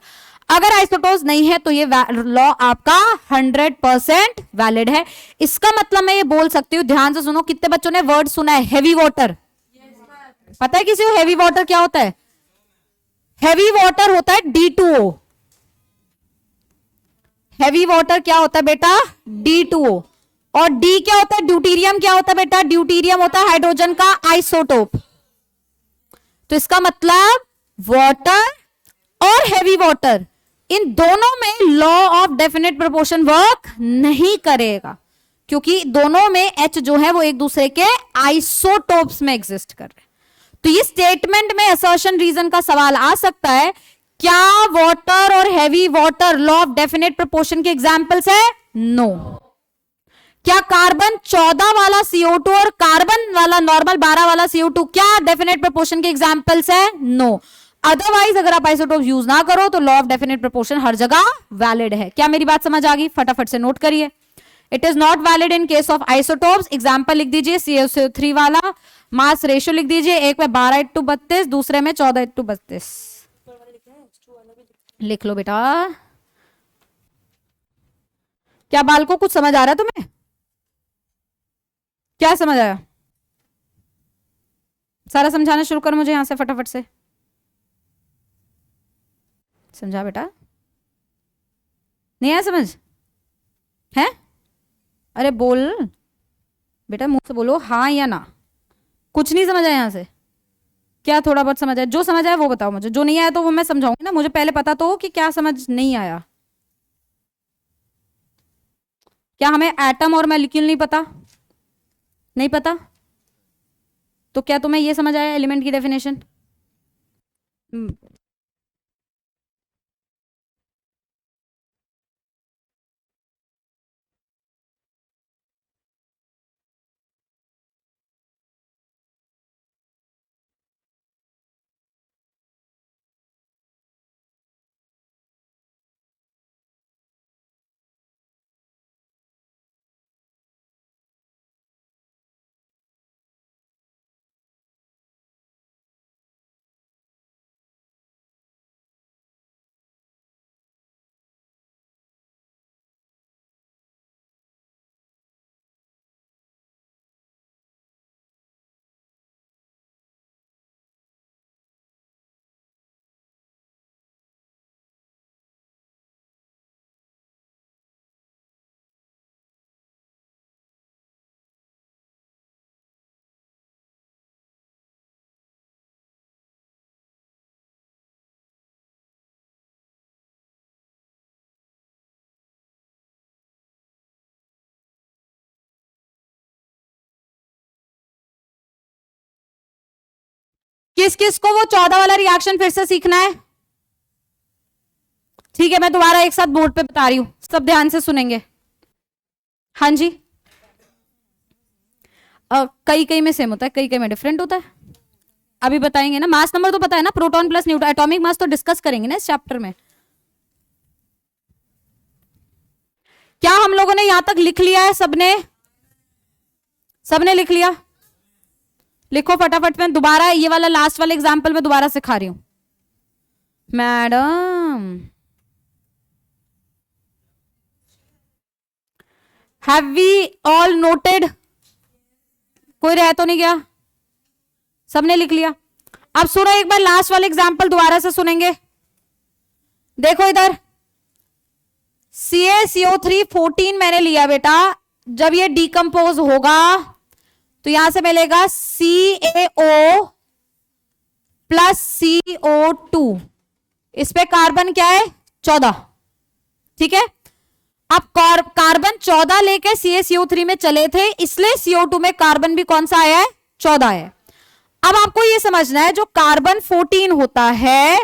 अगर आइसोटोप्स नहीं है तो ये लॉ आपका 100% वैलिड है। इसका मतलब मैं ये बोल सकती हूं, ध्यान से सुनो, कितने बच्चों ने वर्ड सुना है हैवी वाटर? पता है किसी को हैवी वाटर क्या होता है? हैवी वाटर होता है D2O। हैवी वाटर क्या होता है बेटा? D2O। और डी क्या होता है? ड्यूटीरियम क्या होता है बेटा? ड्यूटीरियम होता है हाइड्रोजन का आइसोटोप। तो इसका मतलब वाटर और हैवी वाटर, इन दोनों में law of definite proportion work नहीं करेगा, क्योंकि दोनों में H जो है वो एक दूसरे के आइसोटोप्स में एग्जिस्ट कर रहे हैं। तो ये स्टेटमेंट में असर्शन रीजन का सवाल आ सकता है, क्या वाटर और heavy water law of definite proportion के एग्जाम्पल्स है? नो। क्या कार्बन 14 वाला CO2 और कार्बन वाला नॉर्मल 12 वाला CO2 क्या डेफिनेट प्रोपोर्शन के एग्जाम्पल्स है? नो। अदरवाइज अगर आप आइसोटोप यूज ना करो तो लॉ ऑफ डेफिनेट प्रोपोर्शन हर जगह वैलिड है। क्या मेरी बात समझ आ गई? फटाफट से नोट करिए। It is not valid in case of isotopes. Example लिख दीजिए, CaO3 वाला मास रेशियो लिख दीजिए, एक में 12:32, दूसरे में 14:32। लिख लो बेटा। क्या बालको कुछ समझ आ रहा है तुम्हें? क्या समझ आया? सारा समझाना शुरू कर मुझे यहां से फटाफट से। समझा बेटा? नहीं आया समझ? है? अरे बोल बेटा, मुंह से बोलो हाँ या ना। कुछ नहीं समझ आया यहां से? क्या थोड़ा बहुत समझ आया? जो समझ आया वो बताओ मुझे, जो नहीं आया तो वो मैं समझाऊंगी ना। मुझे पहले पता तो हो कि क्या समझ नहीं आया। क्या हमें एटम और मॉलिक्यूल नहीं पता? नहीं पता? तो क्या तुम्हें ये समझ आया एलिमेंट की डेफिनेशन? किस किस को वो 14 वाला रिएक्शन फिर से सीखना है? ठीक है, मैं दोबारा एक साथ बोर्ड पे बता रही हूं, सब ध्यान से सुनेंगे। हाँ जी। कई कई में सेम होता है, कई कई में डिफरेंट होता है। अभी बताएंगे ना। मास नंबर तो पता है ना, proton plus neutron. Atomic mass तो डिस्कस करेंगे ना इस चैप्टर में। क्या हम लोगों ने यहां तक लिख लिया है? सबने सबने लिख लिया? लिखो फटाफट। में दोबारा ये वाला लास्ट वाला एग्जाम्पल में दोबारा सिखा रही हूं madam. Have we all noted? कोई रह तो नहीं गया? सबने लिख लिया? अब सुनो एक बार लास्ट वाले एग्जाम्पल दोबारा से सुनेंगे। देखो इधर, CaCO3 14 मैंने लिया बेटा। जब ये डिकम्पोज होगा तो यहां से मिलेगा CaO प्लस CO2। इस पे कार्बन क्या है? 14। ठीक है। अब कार्बन 14 लेके CaCO3 में चले थे, इसलिए CO2 में कार्बन भी कौन सा आया है? 14 है। अब आपको यह समझना है, जो कार्बन 14 होता है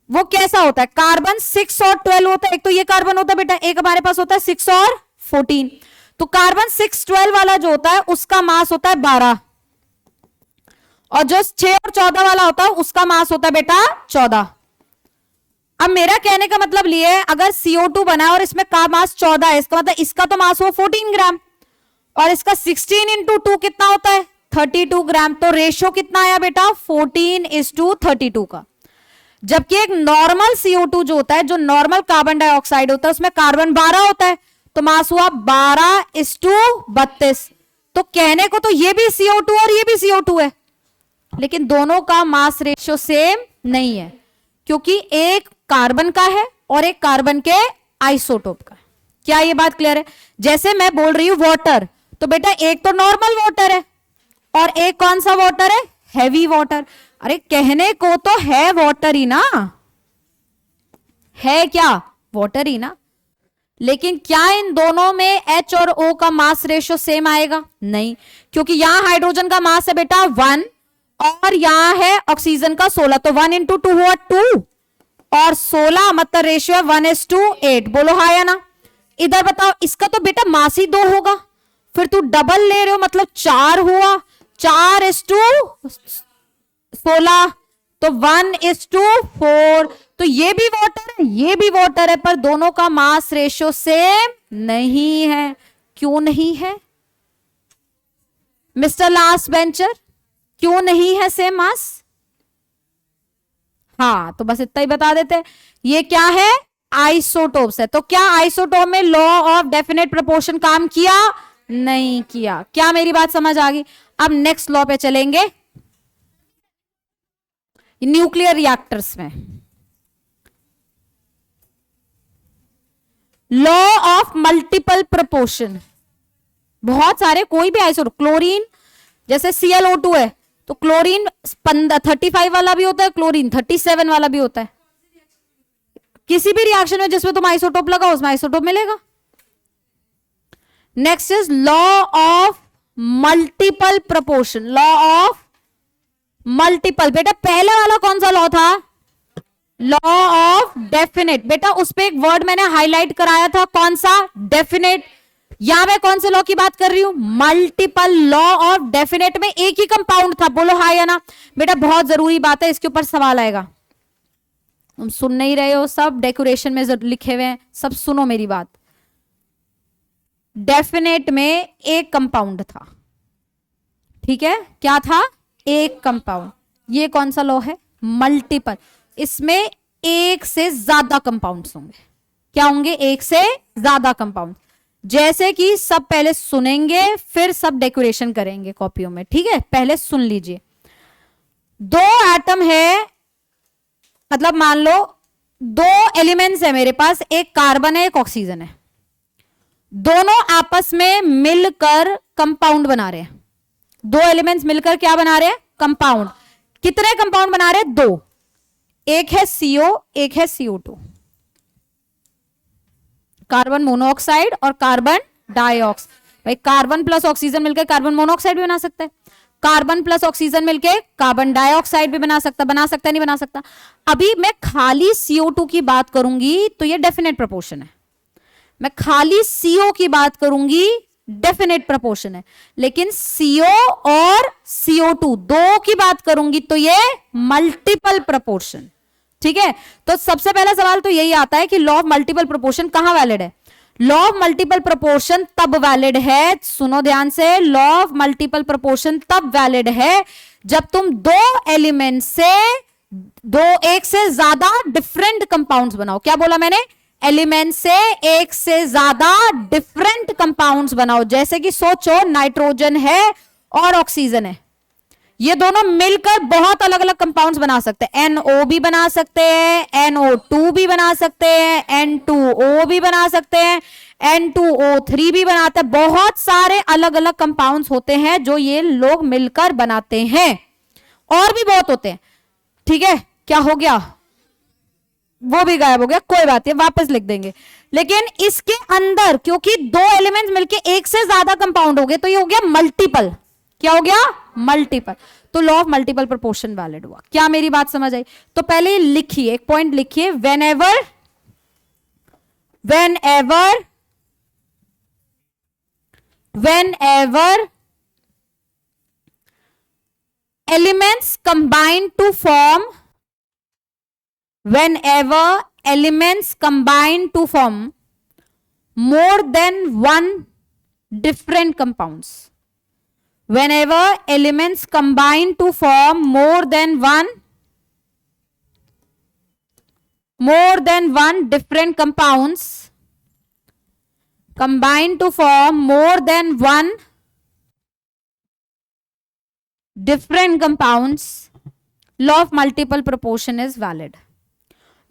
वो कैसा होता है? कार्बन 6 और 12 होता है। एक तो ये कार्बन होता है बेटा, एक हमारे पास होता है 6 और 14। तो कार्बन 6-12 वाला जो होता है उसका मास होता है 12, और जो 6 और 14 वाला होता है उसका मास होता है बेटा 14। अब मेरा कहने का मतलब ये है, अगर CO2 बना है और इसमें का मास 14 है, इसका मतलब इसका तो मास हो 14 ग्राम, और इसका 16 इंटू 2 कितना होता है? 32 ग्राम। तो रेशियो कितना आया बेटा? 14:32 का। जबकि एक नॉर्मल CO2 जो होता है, जो नॉर्मल कार्बन डाइऑक्साइड होता है, उसमें कार्बन 12 होता है, तो मास हुआ 12:32। तो कहने को तो ये भी CO2 और ये भी CO2 है, लेकिन दोनों का मास रेशियो सेम नहीं है, क्योंकि एक कार्बन का है और एक कार्बन के आइसोटोप का। क्या ये बात क्लियर है? जैसे मैं बोल रही हूं वाटर, तो बेटा एक तो नॉर्मल वाटर है और एक कौन सा वाटर है? Heavy water. अरे कहने को तो है वाटर ही ना, है क्या? वाटर ही ना। लेकिन क्या इन दोनों में H और O का मास रेशियो सेम आएगा? नहीं, क्योंकि यहां हाइड्रोजन का मास है बेटा 1 और यहां है ऑक्सीजन का 16, तो 1 इंटू 2 हुआ 2 और 16 मतलब रेशियो है 1:8। बोलो हाँ या ना? इधर बताओ, इसका तो बेटा मास ही 2 होगा, फिर तू डबल ले रहे हो मतलब 4 हुआ, 4:16, तो 1:4। तो ये भी वाटर है, ये भी वाटर है, पर दोनों का मास रेशियो सेम नहीं है। क्यों नहीं है मिस्टर लास्ट बेंचर? क्यों नहीं है सेम मास? हाँ, तो बस इतना ही बता देते हैं। ये क्या है? आइसोटोप्स है। तो क्या आइसोटोप में लॉ ऑफ डेफिनेट प्रोपोर्शन काम किया? नहीं किया। क्या मेरी बात समझ आ गई? अब नेक्स्ट लॉ पे चलेंगे, न्यूक्लियर रिएक्टर्स में लॉ ऑफ मल्टीपल प्रोपोर्शन। बहुत सारे, कोई भी आइसोटोप, क्लोरीन जैसे ClO2 है, तो क्लोरीन 35 वाला भी होता है, क्लोरीन 37 वाला भी होता है। किसी भी रिएक्शन में जिसमें तुम आइसोटोप लगाओ उसमें आइसोटोप मिलेगा। Next is law of multiple proportion. Law of multiple, बेटा पहले वाला कौन सा लॉ था? Law of definite. बेटा उस पे एक वर्ड मैंने हाईलाइट कराया था, कौन सा? डेफिनेट। यहां मैं कौन से लॉ की बात कर रही हूं? मल्टीपल। लॉ ऑफ डेफिनेट में एक ही कंपाउंड था। बोलो हाँ या ना? बेटा बहुत जरूरी बात है, इसके ऊपर सवाल आएगा। तुम सुन नहीं रहे हो, सब डेकोरेशन में लिखे हुए हैं, सब सुनो मेरी बात। डेफिनेट में एक कंपाउंड था, ठीक है? क्या था? एक कंपाउंड। ये कौन सा लॉ है? मल्टीपल। इसमें एक से ज्यादा कंपाउंड्स होंगे। क्या होंगे? एक से ज्यादा कंपाउंड। जैसे कि सब पहले सुनेंगे, फिर सब डेकोरेशन करेंगे कॉपियों में, ठीक है? पहले सुन लीजिए। 2 एटम है, मतलब मान लो 2 एलिमेंट्स है मेरे पास, एक कार्बन है एक ऑक्सीजन है, दोनों आपस में मिलकर कंपाउंड बना रहे हैं। 2 एलिमेंट्स मिलकर क्या बना रहे हैं? कंपाउंड। कितने कंपाउंड बना रहे हैं? 2। एक है CO, एक है CO2, कार्बन मोनोऑक्साइड और कार्बन डाइऑक्साइड। भाई कार्बन प्लस ऑक्सीजन मिलकर कार्बन मोनोऑक्साइड भी बना सकता है, कार्बन प्लस ऑक्सीजन मिलकर कार्बन डाइऑक्साइड भी बना सकता है, नहीं बना सकता? अभी मैं खाली CO2 की बात करूंगी तो ये डेफिनेट प्रोपोर्शन है, मैं खाली CO की बात करूंगी डेफिनेट प्रोपोर्शन है, लेकिन CO और CO2 दो की बात करूंगी तो ये मल्टीपल प्रोपोर्शन, ठीक है? तो सबसे पहला सवाल तो यही आता है कि लॉ ऑफ मल्टीपल प्रोपोर्शन कहां वैलिड है? लॉ ऑफ मल्टीपल प्रोपोर्शन तब वैलिड है, सुनो ध्यान से, लॉ ऑफ मल्टीपल प्रोपोर्शन तब वैलिड है जब तुम 2 एलिमेंट से एक से ज्यादा डिफरेंट कंपाउंड्स बनाओ। क्या बोला मैंने? एलिमेंट से एक से ज्यादा डिफरेंट कंपाउंड्स बनाओ। जैसे कि सोचो नाइट्रोजन है और ऑक्सीजन है, ये दोनों मिलकर बहुत अलग अलग कंपाउंड्स बना सकते हैं। NO भी बना सकते हैं, NO2 भी बना सकते हैं, N2O भी बना सकते हैं, N2O3 भी बनाते हैं। बहुत सारे अलग अलग कंपाउंड्स होते हैं जो ये लोग मिलकर बनाते हैं, और भी बहुत होते हैं, ठीक है? क्या हो गया? वो भी गायब हो गया, कोई बात नहीं, वापस लिख देंगे। लेकिन इसके अंदर क्योंकि 2 एलिमेंट्स मिलकर एक से ज्यादा कंपाउंड हो गए, तो ये हो गया मल्टीपल। क्या हो गया? मल्टीपल। तो law of multiple proportion valid हुआ। क्या मेरी बात समझ आई? तो पहले लिखिए, एक पॉइंट लिखिए, whenever elements combine to form more than one different compounds, whenever elements combine to form more than one more than one different compounds combine to form more than one different compounds, law of multiple proportion is valid.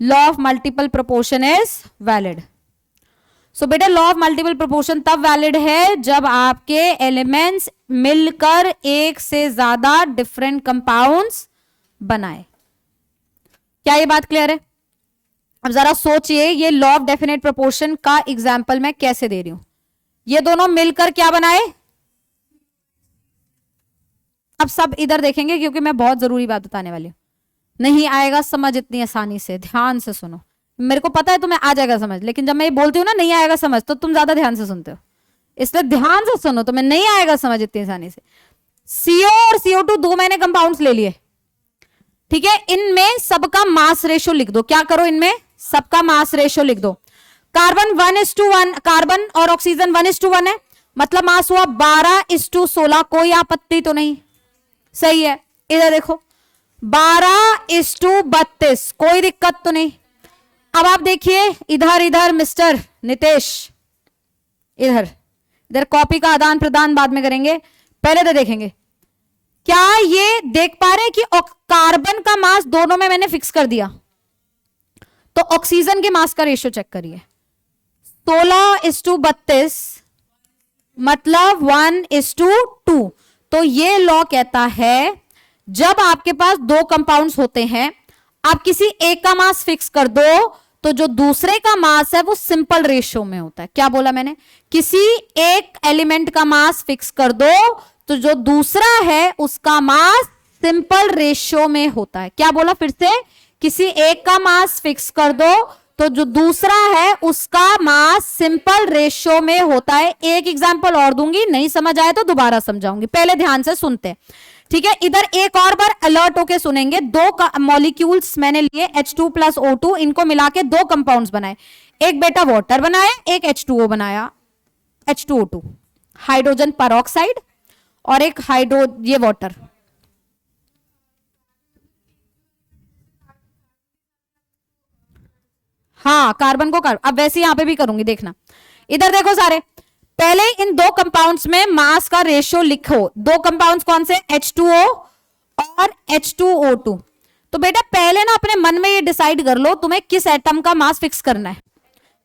Law of multiple proportion is valid. सो बेटा law of multiple proportion तब valid है जब आपके elements मिलकर एक से ज्यादा different compounds बनाए. क्या ये बात क्लियर है? अब जरा सोचिए ये लॉ ऑफ डेफिनेट प्रोपोर्शन का एग्जांपल मैं कैसे दे रही हूं. ये दोनों मिलकर क्या बनाए? अब सब इधर देखेंगे क्योंकि मैं बहुत जरूरी बात बताने वाली हूं. नहीं आएगा समझ इतनी आसानी से, ध्यान से सुनो. मेरे को पता है तुम्हें आ जाएगा समझ, लेकिन जब मैं ये बोलती हूँ ना नहीं आएगा समझ तो तुम ज्यादा ध्यान से सुनते हो, इसलिए ध्यान से सुनो. तुम्हें नहीं आएगा समझ इतनी आसानी से. CO और CO2 दो मैंने कंपाउंड्स ले लिए, ठीक है. इनमें सबका मास रेशियो लिख दो. क्या करो, इनमें सबका मास रेशियो लिख दो. कार्बन 1:1, कार्बन और ऑक्सीजन 1:1 है, मतलब मास हुआ 12:16. कोई आपत्ति तो नहीं? सही है. इधर देखो 12:32, कोई दिक्कत तो नहीं. अब आप देखिए इधर इधर मिस्टर नितेश, इधर इधर कॉपी का आदान प्रदान बाद में करेंगे, पहले तो देखेंगे. क्या ये देख पा रहे हैं कि कार्बन का मास दोनों में मैंने फिक्स कर दिया, तो ऑक्सीजन के मास का रेशियो चेक करिए. 16:32 मतलब 1:2. तो ये लॉ कहता है जब आपके पास दो कंपाउंड्स होते हैं, आप किसी एक का मास फिक्स कर दो तो जो दूसरे का मास है वो सिंपल रेशियो में होता है. क्या बोला मैंने? किसी एक एलिमेंट का मास फिक्स कर दो तो जो दूसरा है उसका मास सिंपल रेशियो में होता है. क्या बोला फिर से? किसी एक का मास फिक्स कर दो तो जो दूसरा है उसका मास सिंपल रेशियो में होता है. एक एग्जांपल और दूंगी, नहीं समझ आए तो दोबारा समझाऊंगी, पहले ध्यान से सुनते हैं, ठीक है. इधर एक और बार अलर्ट होके सुनेंगे. दो मॉलिक्यूल्स मैंने लिए H2 + O2, इनको मिला के दो कंपाउंड्स बनाए. एक बेटा वाटर बनाया, एक H2O बनाया, H2O2, हाइड्रोजन पेरोक्साइड, और एक ये वाटर. हाँ कार्बन को कार्बन. अब वैसे यहां पे भी करूंगी, देखना. इधर देखो सारे, पहले इन दो कंपाउंड्स में मास का रेशियो लिखो. दो कंपाउंड्स कौन से? H2O और H2O2. तो बेटा पहले ना अपने मन में ये डिसाइड कर लो तुम्हें किस एटम का मास फिक्स करना है.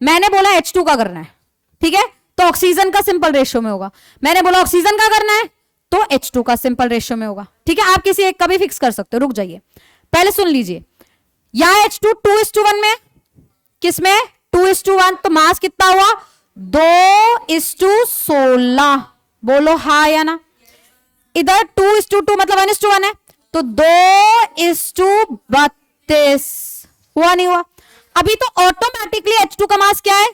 मैंने बोला H2 का करना है, ठीक है, तो ऑक्सीजन का सिंपल रेशियो में होगा. मैंने बोला ऑक्सीजन का करना है तो H2 का सिंपल रेशियो में होगा, ठीक है. आप किसी एक का भी फिक्स कर सकते हो. रुक जाइए, पहले सुन लीजिए. यहां H2 2:1 में, किसमें? 2:1. तो मास कितना हुआ? 2:16. बोलो हाँ या ना. इधर 2:2 मतलब 1:1 है, तो 2:32. हुआ नहीं हुआ? अभी तो ऑटोमेटिकली H2 का मास क्या है?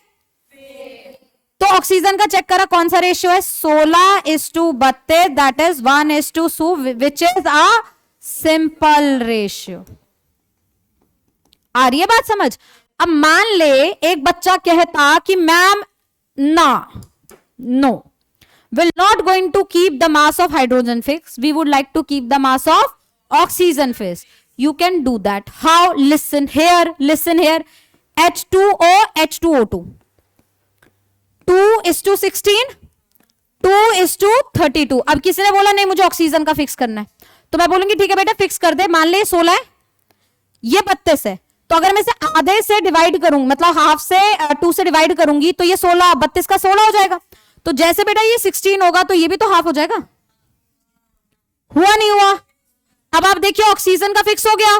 तो ऑक्सीजन का चेक करा कौन सा रेशियो है? 16:32, that is 1:2, which is a simple ratio. आ रही है बात समझ? अब मान ले एक बच्चा कहता कि ma'am no, we're not going to keep the mass of hydrogen fixed, we would like to keep the mass of oxygen fixed. You can do that. How? Listen here, H2O, H2O2, 2:16, 2:32. अब किसी ने बोला नहीं मुझे oxygen का fix करना है, तो मैं बोलूंगी ठीक है बेटा फिक्स कर दे. मान ले 16 है, ये 32 है, तो अगर मैं इसे आधे से डिवाइड करूंगी, मतलब हाफ से 2 से डिवाइड करूंगी, तो ये 16, 32 का 16 हो जाएगा. तो जैसे बेटा ये 16 होगा तो ये भी तो हाफ हो जाएगा. हुआ नहीं हुआ? अब आप देखिए ऑक्सीजन का फिक्स हो गया,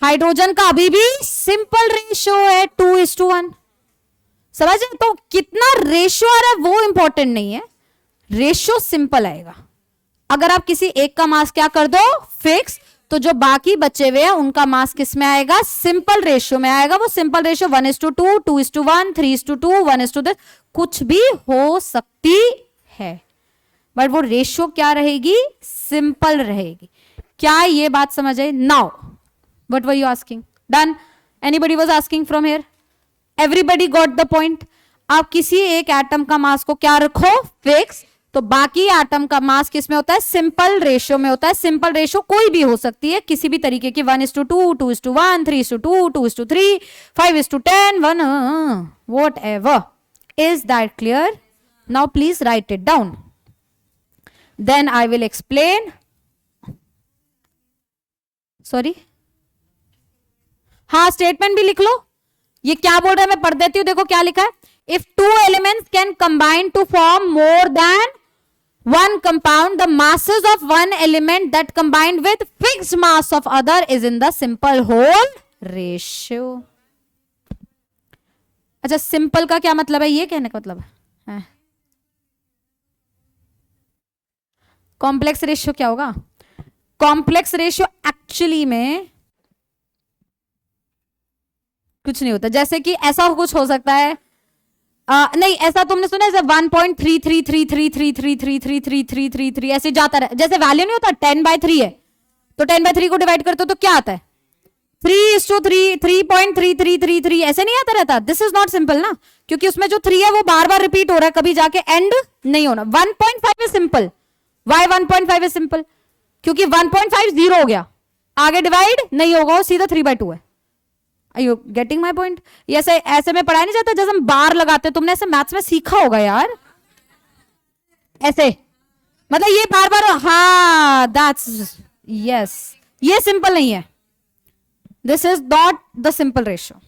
हाइड्रोजन का अभी भी सिंपल रेशियो है 2:1. समझ? तो कितना रेशियो आ रहा है वो इंपॉर्टेंट नहीं है, रेशियो सिंपल आएगा. अगर आप किसी एक का मास क्या कर दो? फिक्स, तो जो बाकी बचे हुए हैं उनका मास किस में आएगा? सिंपल रेशियो में आएगा. वो सिंपल रेशियो 1:2, 2:1, 3:2, 1:2, कुछ भी हो सकती है, बट वो रेशियो क्या रहेगी? सिंपल रहेगी. क्या ये बात समझ आई? Now what were you asking? Done? Anybody was asking from here? Everybody got the point? आप किसी एक एटम का मास को क्या रखो? फिक्स. तो बाकी एटम का मास किस में होता है? सिंपल रेशियो में होता है। सिंपल रेशियो कोई भी हो सकती है, किसी भी तरीके की, 1:2, 2:1, 3:2, 2:3, 5:10, 1, whatever. Is that clear? Now please write it down, then I will explain. Sorry, हाँ स्टेटमेंट भी लिख लो। ये क्या बोल रहा है मैं पढ़ देती हूं, देखो क्या लिखा है। If two elements can combine to form more than one compound, the masses of one element that combined with fixed mass of other is in the simple whole ratio. अच्छा, सिंपल का क्या मतलब है? ये कहने का मतलब है कॉम्प्लेक्स रेशियो क्या होगा? कॉम्प्लेक्स रेशियो एक्चुअली में कुछ नहीं होता। जैसे कि ऐसा कुछ हो सकता है, नहीं ऐसा तुमने सुना है 1.333333333333 ऐसे जाता रहे, जैसे वैल्यू नहीं होता 10/3 है तो 10/3 को डिवाइड करते हो तो क्या आता है? 3:3, 3.3333 ऐसे नहीं आता रहता। दिस इज नॉट सिंपल ना, क्योंकि उसमें जो 3 है वो बार बार रिपीट हो रहा है, कभी जाके एंड नहीं होना। 1.5 is simple. Why 1.5 is simple? क्योंकि 1.5 0 हो गया, आगे डिवाइड नहीं होगा, वो सीधा 3/2 है। Are you getting my point? ऐसे ऐसे में पढ़ाया नहीं जाता, जैसे हम बार लगाते हैं, तुमने ऐसे मैथ्स में सीखा होगा यार, ऐसे मतलब ये बार बार, हाँ दैट्स यस, ये सिंपल नहीं है। This is not the simple ratio.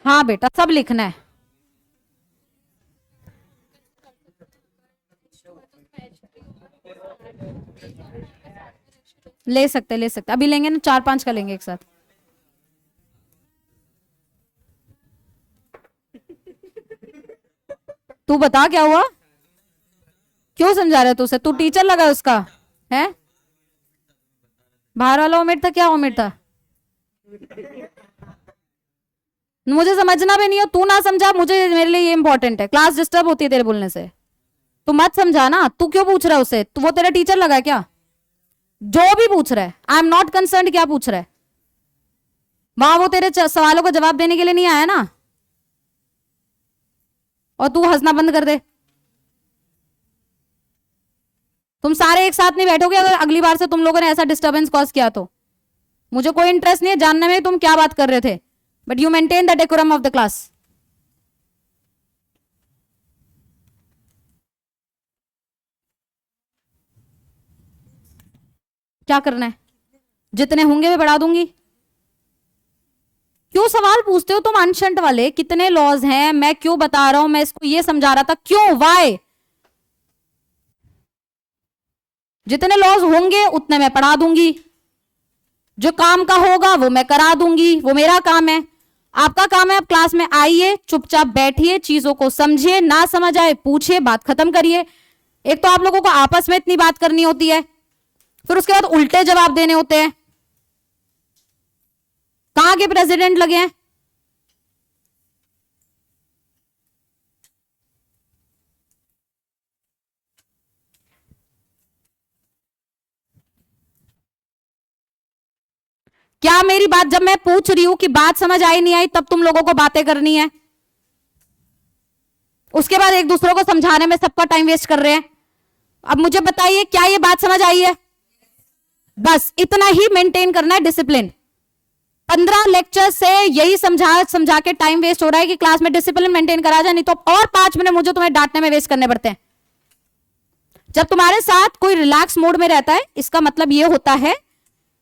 हाँ बेटा सब लिखना है। ले सकते अभी लेंगे ना, 4-5 का लेंगे एक साथ। तू बता क्या हुआ, क्यों समझा रहे तू उसे? तू टीचर लगा उसका है? बाहर वाला ओमिट था, क्या ओमिट था? मुझे समझना भी नहीं हो, तू ना समझा, मुझे मेरे लिए ये इंपॉर्टेंट है। क्लास डिस्टर्ब होती है तेरे बोलने से, तू मत समझा ना। तू क्यों पूछ रहा है उसे? वो तेरा टीचर लगा है क्या? जो भी पूछ रहा है, आई एम नॉट कंसर्न क्या पूछ रहा है। वहां वो तेरे सवालों का जवाब देने के लिए नहीं आया ना, और तू हंसना बंद कर दे। तुम सारे एक साथ नहीं बैठोगे अगर अगली बार से तुम लोगों ने ऐसा डिस्टर्बेंस कॉज किया तो। मुझे कोई इंटरेस्ट नहीं है जानने में तुम क्या बात कर रहे थे, but you maintain the decorum of the class. क्या करना है? जितने होंगे मैं बढ़ा दूंगी। क्यों सवाल पूछते हो तुम अनशंट वाले? कितने लॉज हैं, मैं क्यों बता रहा हूं, मैं इसको ये समझा रहा था, क्यों, वाई? जितने लॉज होंगे उतने मैं पढ़ा दूंगी, जो काम का होगा वो मैं करा दूंगी, वो मेरा काम है। आपका काम है आप क्लास में आइए, चुपचाप बैठिए, चीजों को समझिए, ना समझ आए पूछिए, बात खत्म करिए। एक तो आप लोगों को आपस में इतनी बात करनी होती है, फिर उसके बाद उल्टे जवाब देने होते हैं। कहां के प्रेसिडेंट लगे हैं? क्या मेरी बात, जब मैं पूछ रही हूं कि बात समझ आई नहीं आई, तब तुम लोगों को बातें करनी है? उसके बाद एक दूसरे को समझाने में सबका टाइम वेस्ट कर रहे हैं। अब मुझे बताइए क्या ये बात समझ आई है? बस इतना ही मेंटेन करना है डिसिप्लिन। 15 लेक्चर से यही समझा के टाइम वेस्ट हो रहा है कि क्लास में डिसिप्लिन मेंटेन करा जाए, नहीं तो और 5 मिनट मुझे तुम्हें डांटने में वेस्ट करने पड़ते हैं। जब तुम्हारे साथ कोई रिलैक्स मोड में रहता है, इसका मतलब यह होता है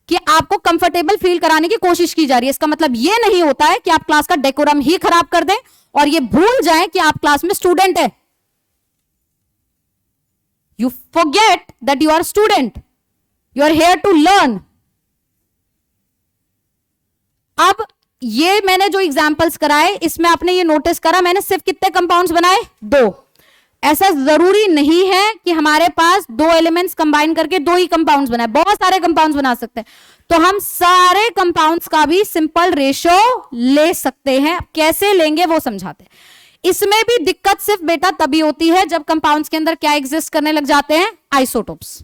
कि आपको कंफर्टेबल फील कराने की कोशिश की जा रही है। इसका मतलब यह नहीं होता है कि आप क्लास का डेकोरम ही खराब कर दें और ये भूल जाएं कि आप क्लास में स्टूडेंट है। You forget that you are student, you are here to learn. अब ये मैंने जो एग्जांपल्स कराए, इसमें आपने ये नोटिस करा मैंने सिर्फ कितने कंपाउंड्स बनाए? 2। ऐसा जरूरी नहीं है कि हमारे पास 2 एलिमेंट्स कंबाइन करके 2 ही कंपाउंड्स बनाए, बहुत सारे कंपाउंड्स बना सकते हैं। तो हम सारे कंपाउंड्स का भी सिंपल रेशियो ले सकते हैं। कैसे लेंगे वो समझाते हैं। इसमें भी दिक्कत सिर्फ बेटा तभी होती है जब कंपाउंड्स के अंदर क्या एग्जिस्ट करने लग जाते हैं? आइसोटोप्स।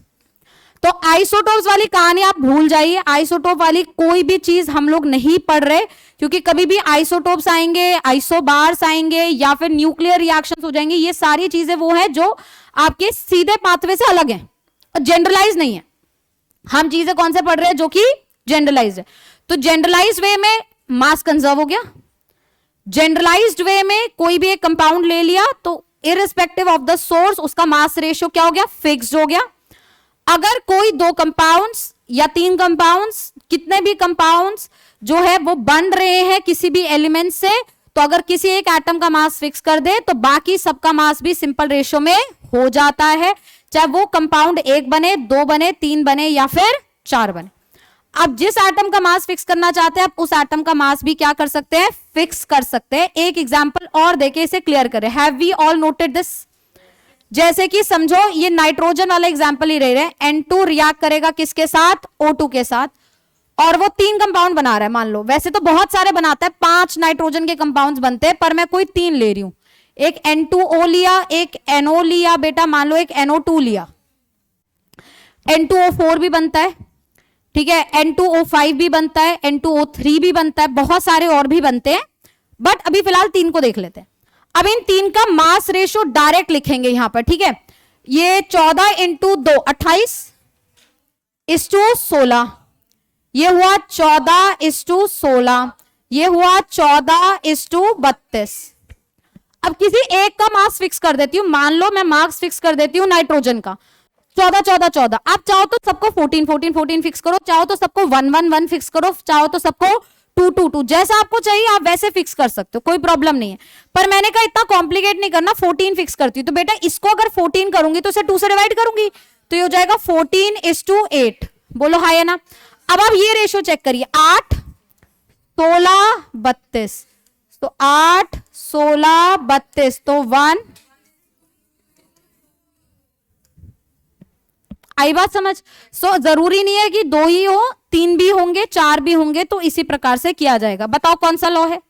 तो आइसोटोप्स वाली कहानी आप भूल जाइए, आइसोटोप वाली कोई भी चीज हम लोग नहीं पढ़ रहे, क्योंकि कभी भी आइसोटोप्स आएंगे, आइसोबार्स आएंगे या फिर न्यूक्लियर रिएक्शंस हो जाएंगे, ये सारी चीजें वो है जो आपके सीधे पाथवे से अलग है, जनरलाइज नहीं है। हम चीजें कौन से पढ़ रहे हैं जो कि जनरलाइज है। तो जनरलाइज वे में मास कंजर्व हो गया, जनरलाइज्ड वे में कोई भी एक कंपाउंड ले लिया तो इररिस्पेक्टिव ऑफ द सोर्स उसका मास रेशियो क्या हो गया, फिक्स्ड हो गया। अगर कोई दो कंपाउंड्स या तीन कंपाउंड्स, कितने भी कंपाउंड्स जो है वो बन रहे हैं किसी भी एलिमेंट से, तो अगर किसी एक एटम का मास फिक्स कर दे तो बाकी सबका मास भी सिंपल रेशियो में हो जाता है, चाहे वो कंपाउंड एक बने, दो बने, तीन बने या फिर चार बने। अब जिस एटम का मास फिक्स करना चाहते हैं आप उस एटम का मास भी क्या कर सकते हैं, फिक्स कर सकते हैं। एक एग्जांपल और देके इसे क्लियर करें। Have we all noted this? जैसे कि समझो ये नाइट्रोजन वाला एग्जांपल ही रह रहे हैं, N2 रिएक्ट करेगा किसके साथ, O2 के साथ, और वो तीन कंपाउंड बना रहा है मान लो। वैसे तो बहुत सारे बनाता है, 5 नाइट्रोजन के कंपाउंड्स बनते हैं, पर मैं कोई 3 ले रही हूं। एक N2O लिया, एक NO लिया बेटा, मान लो एक NO2 लिया, N2O4 भी बनता है, ठीक है, N2O5 भी बनता है, N2O3 भी बनता है, बहुत सारे और भी बनते हैं, बट अभी फिलहाल 3 को देख लेते हैं। अब इन 3 का मास रेशियो डायरेक्ट लिखेंगे यहां पर, ठीक है। ये 14 इंटू 2 28 इस्टू 16, ये हुआ 14 इस्टू 16, ये हुआ 14 इस्टू 32। अब किसी एक का मास फिक्स कर देती हूं, मान लो मैं मास फिक्स कर देती हूं नाइट्रोजन का 14 14 14। आप चाहो तो सबको 14 14 14 फिक्स करो, चाहो तो सबको 1 1 1 फिक्स करो, चाहो तो सबको 2 2 2, जैसा आपको चाहिए आप वैसे फिक्स कर सकते हो, कोई प्रॉब्लम नहीं है। पर मैंने कहा इतना कॉम्प्लिकेट नहीं करना, 14 फिक्स करती हूँ। तो बेटा इसको अगर 14 करूंगी तो इसे 2 से डिवाइड करूंगी, तो ये हो जाएगा 14:8। बोलो हाय है ना। अब आप ये रेशियो चेक करिए, 8 16 32, तो 8 16 32, तो 1। आई बात समझ? सो जरूरी नहीं है कि 2 ही हो, 3 भी होंगे, 4 भी होंगे, तो इसी प्रकार से किया जाएगा। बताओ कौन सा लॉ है?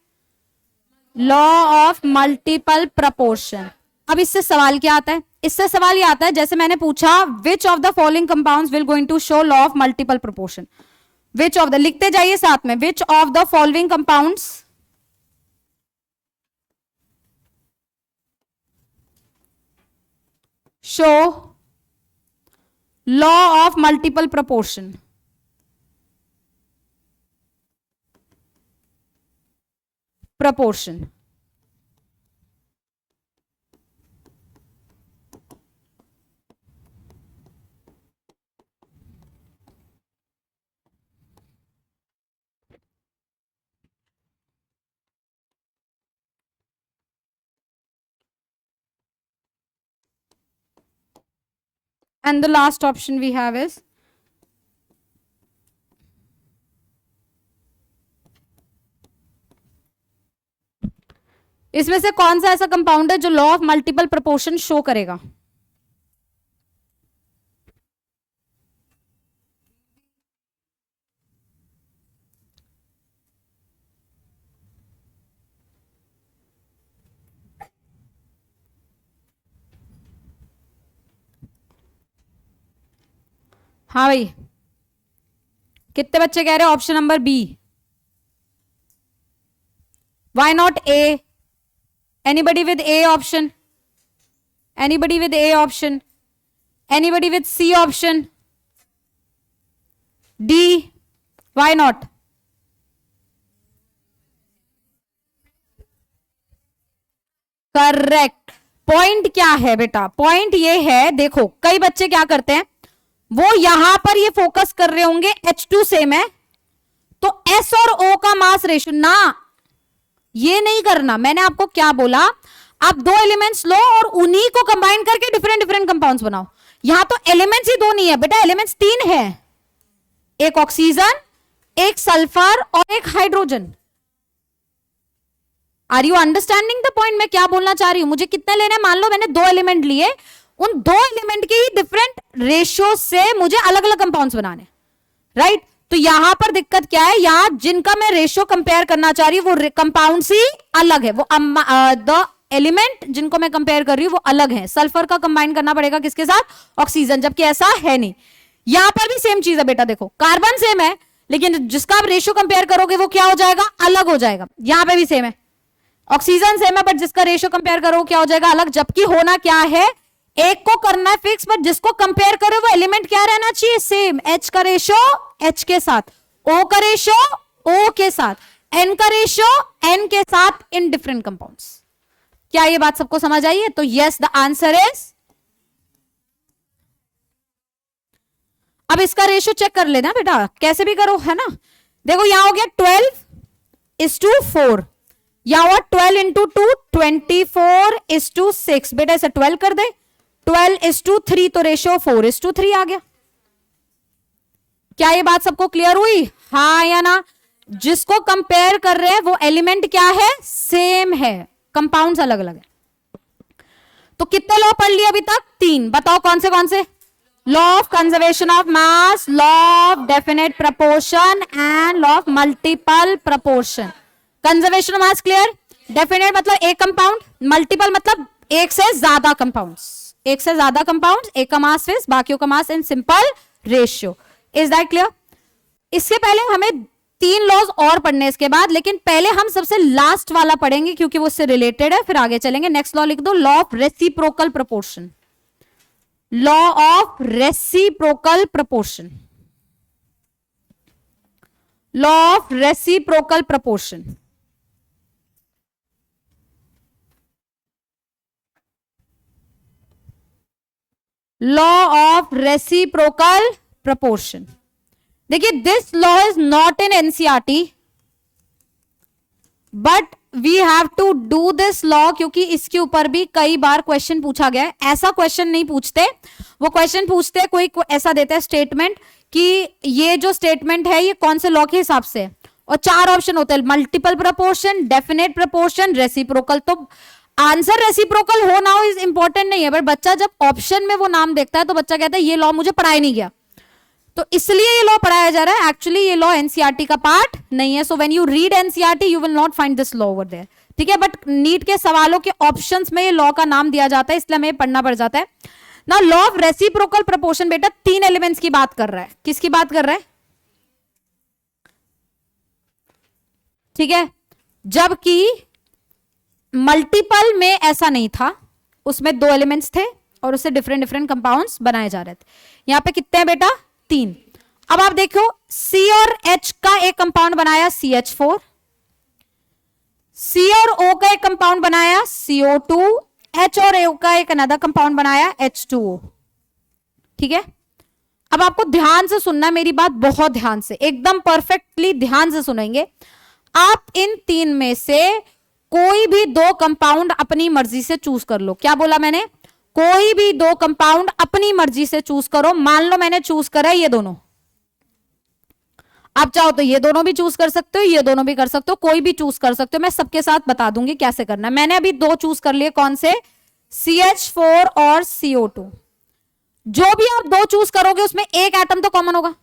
Law of multiple proportion. अब इससे सवाल क्या आता है? इससे सवाल ये आता है, जैसे मैंने पूछा which of the following compounds will going to show law of multiple proportion. Which of the, लिखते जाइए साथ में, which of the following compounds show law of multiple proportion। proportion and the last option we have is इसमें से कौन सा ऐसा compound है जो law of multiple proportion show करेगा? हाँ भाई, कितने बच्चे कह रहे हैं option number B? Why not A? Anybody with A option? Anybody with A option? Anybody with C option? D? Why not? Correct. Point क्या है बेटा? पॉइंट ये है, देखो कई बच्चे क्या करते हैं, वो यहां पर ये फोकस कर रहे होंगे H2 सेम है तो S और O का मास रेशियो ना, ये नहीं करना। मैंने आपको क्या बोला, आप 2 एलिमेंट्स लो और उन्हीं को कंबाइन करके डिफरेंट डिफरेंट कंपाउंड्स बनाओ। यहां तो एलिमेंट्स ही 2 नहीं है बेटा, एलिमेंट्स 3 है, एक ऑक्सीजन, एक सल्फर और एक hydrogen. Are you understanding the point? मैं क्या बोलना चाह रही हूं? मुझे कितने लेने हैं? मान लो मैंने 2 एलिमेंट लिए, उन 2 एलिमेंट के ही डिफरेंट रेशियो से मुझे अलग अलग कंपाउंड्स बनाने, राइट? तो यहां पर दिक्कत क्या है, यहां जिनका मैं रेशियो कंपेयर करना चाह रही हूं वो कंपाउंड्स ही अलग है, वो द एलिमेंट जिनको मैं कंपेयर कर रही हूं वो अलग है। सल्फर का कंबाइन करना पड़ेगा किसके साथ? ऑक्सीजन, जबकि ऐसा है नहीं। यहां पर भी सेम चीज है बेटा, देखो कार्बन सेम है लेकिन जिसका आप रेशियो कंपेयर करोगे वो क्या हो जाएगा, अलग हो जाएगा। यहां पे भी सेम है, ऑक्सीजन सेम है बट जिसका रेशियो कंपेयर करो क्या हो जाएगा, अलग। जबकि होना क्या है, एक को करना है फिक्स बट जिसको कंपेयर करो वो एलिमेंट क्या रहना चाहिए, सेम। एच का रेशियो एच के साथ, ओ का रेशियो ओ के साथ, एन का रेशियो एन के साथ इन डिफरेंट कंपाउंड्स। क्या ये बात सबको समझ आई है? तो यस, द आंसर इज। अब इसका रेशियो चेक कर लेना बेटा, कैसे भी करो, है ना। देखो यहां हो गया 12:4, यहां हुआ 12 इंटू 2 24:6। बेटा इसे 12 कर दे, 12:3 तो रेशियो 4:3 आ गया। क्या ये बात सबको क्लियर हुई, हाँ या ना? जिसको कंपेयर कर रहे हैं वो एलिमेंट क्या है, सेम है, कंपाउंड्स अलग अलग है। तो कितने लॉ पढ़ लिए अभी तक, 3। बताओ कौन से? Law of conservation of mass, law of definite proportion and law of multiple proportion. Conservation of mass clear, definite मतलब एक कंपाउंड, मल्टीपल मतलब एक से ज्यादा कंपाउंड्स, एक से ज्यादा कंपाउंड्स, एक का मास फिक्स, बाकियों का mass in simple ratio. Is that clear? इससे पहले हमें 3 लॉज और पढ़ने इसके बाद, लेकिन पहले हम सबसे लास्ट वाला पढ़ेंगे क्योंकि वो उससे रिलेटेड है, फिर आगे चलेंगे। नेक्स्ट लॉ लिख दो, law of reciprocal proportion. Law of reciprocal proportion, law of reciprocal proportion. Law of reciprocal proportion. देखिए, this law is not in NCERT but we have to do this law क्योंकि इसके ऊपर भी कई बार question पूछा गया है। ऐसा क्वेश्चन नहीं पूछते, वो क्वेश्चन पूछते कोई ऐसा देता है स्टेटमेंट कि ये जो स्टेटमेंट है ये कौन से लॉ के हिसाब से है, और 4 ऑप्शन होते हैं, multiple proportion, definite proportion, reciprocal. तो आंसर रेसिप्रोकल हो ना हो इज इंपॉर्टेंट नहीं है, बट बच्चा जब ऑप्शन में वो नाम देखता है तो बच्चा कहता है ये लॉ मुझे पढ़ाया नहीं गया, तो इसलिए ये लॉ पढ़ाया जा रहा है। एक्चुअली ये लॉ एनसीईआरटी का पार्ट नहीं है, so when you read NCERT you will not find this law over there, ठीक है। बट नीट के सवालों के ऑप्शंस में ये लॉ का नाम दिया जाता है, इसलिए हमें पढ़ना पड़ जाता है ना। लॉ ऑफ रेसिप्रोकल प्रपोर्शन बेटा 3 एलिमेंट्स की बात कर रहा है। किसकी बात कर रहा है, ठीक है। जबकि मल्टीपल में ऐसा नहीं था, उसमें 2 एलिमेंट्स थे और उससे डिफरेंट डिफरेंट कंपाउंड्स बनाए जा रहे थे। यहां पे कितने हैं बेटा, 3। अब आप देखो C और H का एक कंपाउंड बनाया CH4, C और O का एक कंपाउंड बनाया CO2, H और O का एक अनदर कंपाउंड बनाया H2O, ठीक है। अब आपको ध्यान से सुनना है मेरी बात, बहुत ध्यान से, एकदम परफेक्टली ध्यान से सुनेंगे। आप इन 3 में से कोई भी 2 कंपाउंड अपनी मर्जी से चूज कर लो। क्या बोला मैंने, कोई भी 2 कंपाउंड अपनी मर्जी से चूज करो। मान लो मैंने चूज करा ये दोनों, आप चाहो तो ये दोनों भी चूज कर सकते हो, ये दोनों भी कर सकते हो, कोई भी चूज कर सकते हो। मैं सबके साथ बता दूंगी कैसे करना है। मैंने अभी 2 चूज कर लिए, कौन से, CH4 और CO2। जो भी आप 2 चूज करोगे उसमें एक एटम तो कॉमन होगा।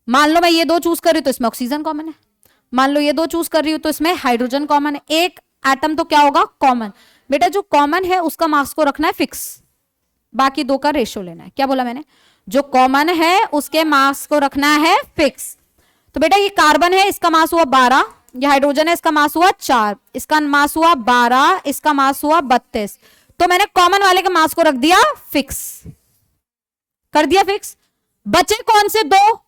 मान लो मैं ये 2 चूज कर रही हूं तो इसमें ऑक्सीजन कॉमन है, मान लो ये 2 चूज कर रही हूं तो इसमें हाइड्रोजन कॉमन है। एक एटम तो क्या होगा, कॉमन। बेटा जो कॉमन है उसका मास को रखना है फिक्स, बाकी 2 का रेशियो लेना है। क्या बोला मैंने, जो कॉमन है उसके मास को रखना है फिक्स। तो बेटा ये कार्बन है, इसका मास हुआ 12, ये हाइड्रोजन है, इसका मास हुआ 4, इसका मास हुआ 12, इसका मास हुआ 32। तो मैंने कॉमन वाले के मास को रख दिया फिक्स, कर दिया फिक्स। बचे कौन से 2,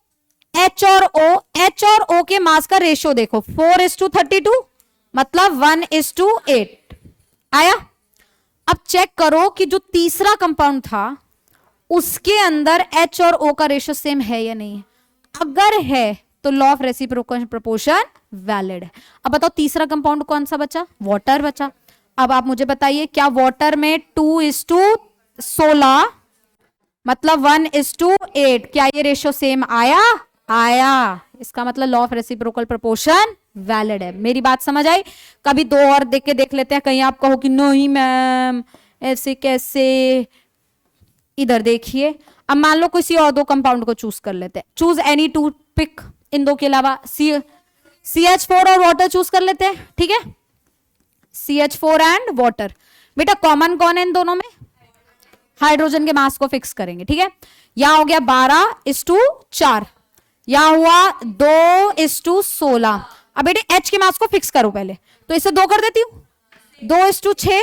H और O। H और O के मास का रेशियो देखो 4:32 मतलब 1:8 आया। अब चेक करो कि जो तीसरा कंपाउंड था उसके अंदर H और O का रेशियो सेम है या नहीं है। अगर है तो law of reciprocal proportion valid है। अब बताओ तीसरा कंपाउंड कौन सा बचा, वाटर बचा। अब आप मुझे बताइए क्या वाटर में 2:16 मतलब 1:8, क्या ये रेशियो सेम आया, आया। इसका मतलब law of reciprocal proportion valid है। मेरी बात समझ आई? कभी 2 और देख के देख लेते हैं, कहीं आप कहो कि नहीं मैम ऐसे कैसे। इधर देखिए, अब मान लो किसी और 2 कंपाउंड को चूज कर लेते हैं, चूज एनी 2 पिक, इन 2 के अलावा CH4 और वाटर चूज कर लेते हैं, ठीक है। CH4 and water. बेटा कॉमन कौन है इन दोनों में, हाइड्रोजन के मास को फिक्स करेंगे, ठीक है। यहां हो गया 12:4, यहां हुआ 2:16। अब बेटे H के मास को फिक्स करो पहले, तो इसे 2 कर देती हूं, 2:6।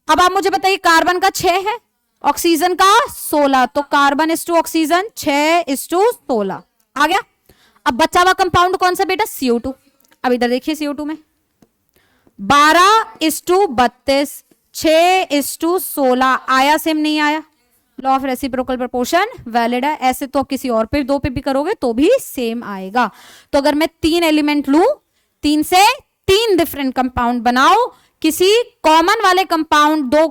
अब आप मुझे बताइए कार्बन का 6 है, ऑक्सीजन का 16, तो कार्बन इस टू ऑक्सीजन 6:16 आ गया। अब बचा हुआ कंपाउंड कौन सा बेटा, CO2। अब इधर देखिए CO2 में 12:32, 6:16 आया, सेम नहीं आया। Law of reciprocal proportion valid है। ऐसे तो किसी और पे 2 पे भी करोगे तो भी सेम आएगा। तो अगर मैं 3 एलिमेंट लू, 3 से 3 डिफरेंट कंपाउंड बनाओ, किसी कॉमन वाले कंपाउंड, 2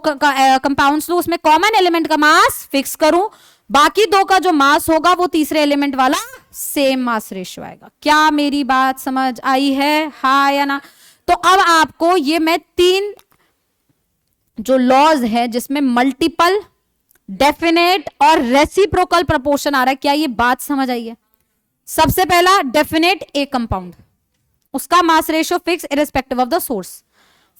कंपाउंड्स लू, उसमें कॉमन एलिमेंट का मास फिक्स करूं, बाकी 2 का जो मास होगा वो तीसरे एलिमेंट वाला सेम मास रेशियो आएगा। क्या मेरी बात समझ आई है, हाँ या ना? तो अब आपको ये मैं 3 जो लॉज है जिसमें मल्टीपल, डेफिनेट और रेसिप्रोकल प्रोपोर्शन आ रहा है, क्या ये बात समझ आई है? सबसे पहला डेफिनेट, एक कंपाउंड, उसका mass ratio fix irrespective of the source.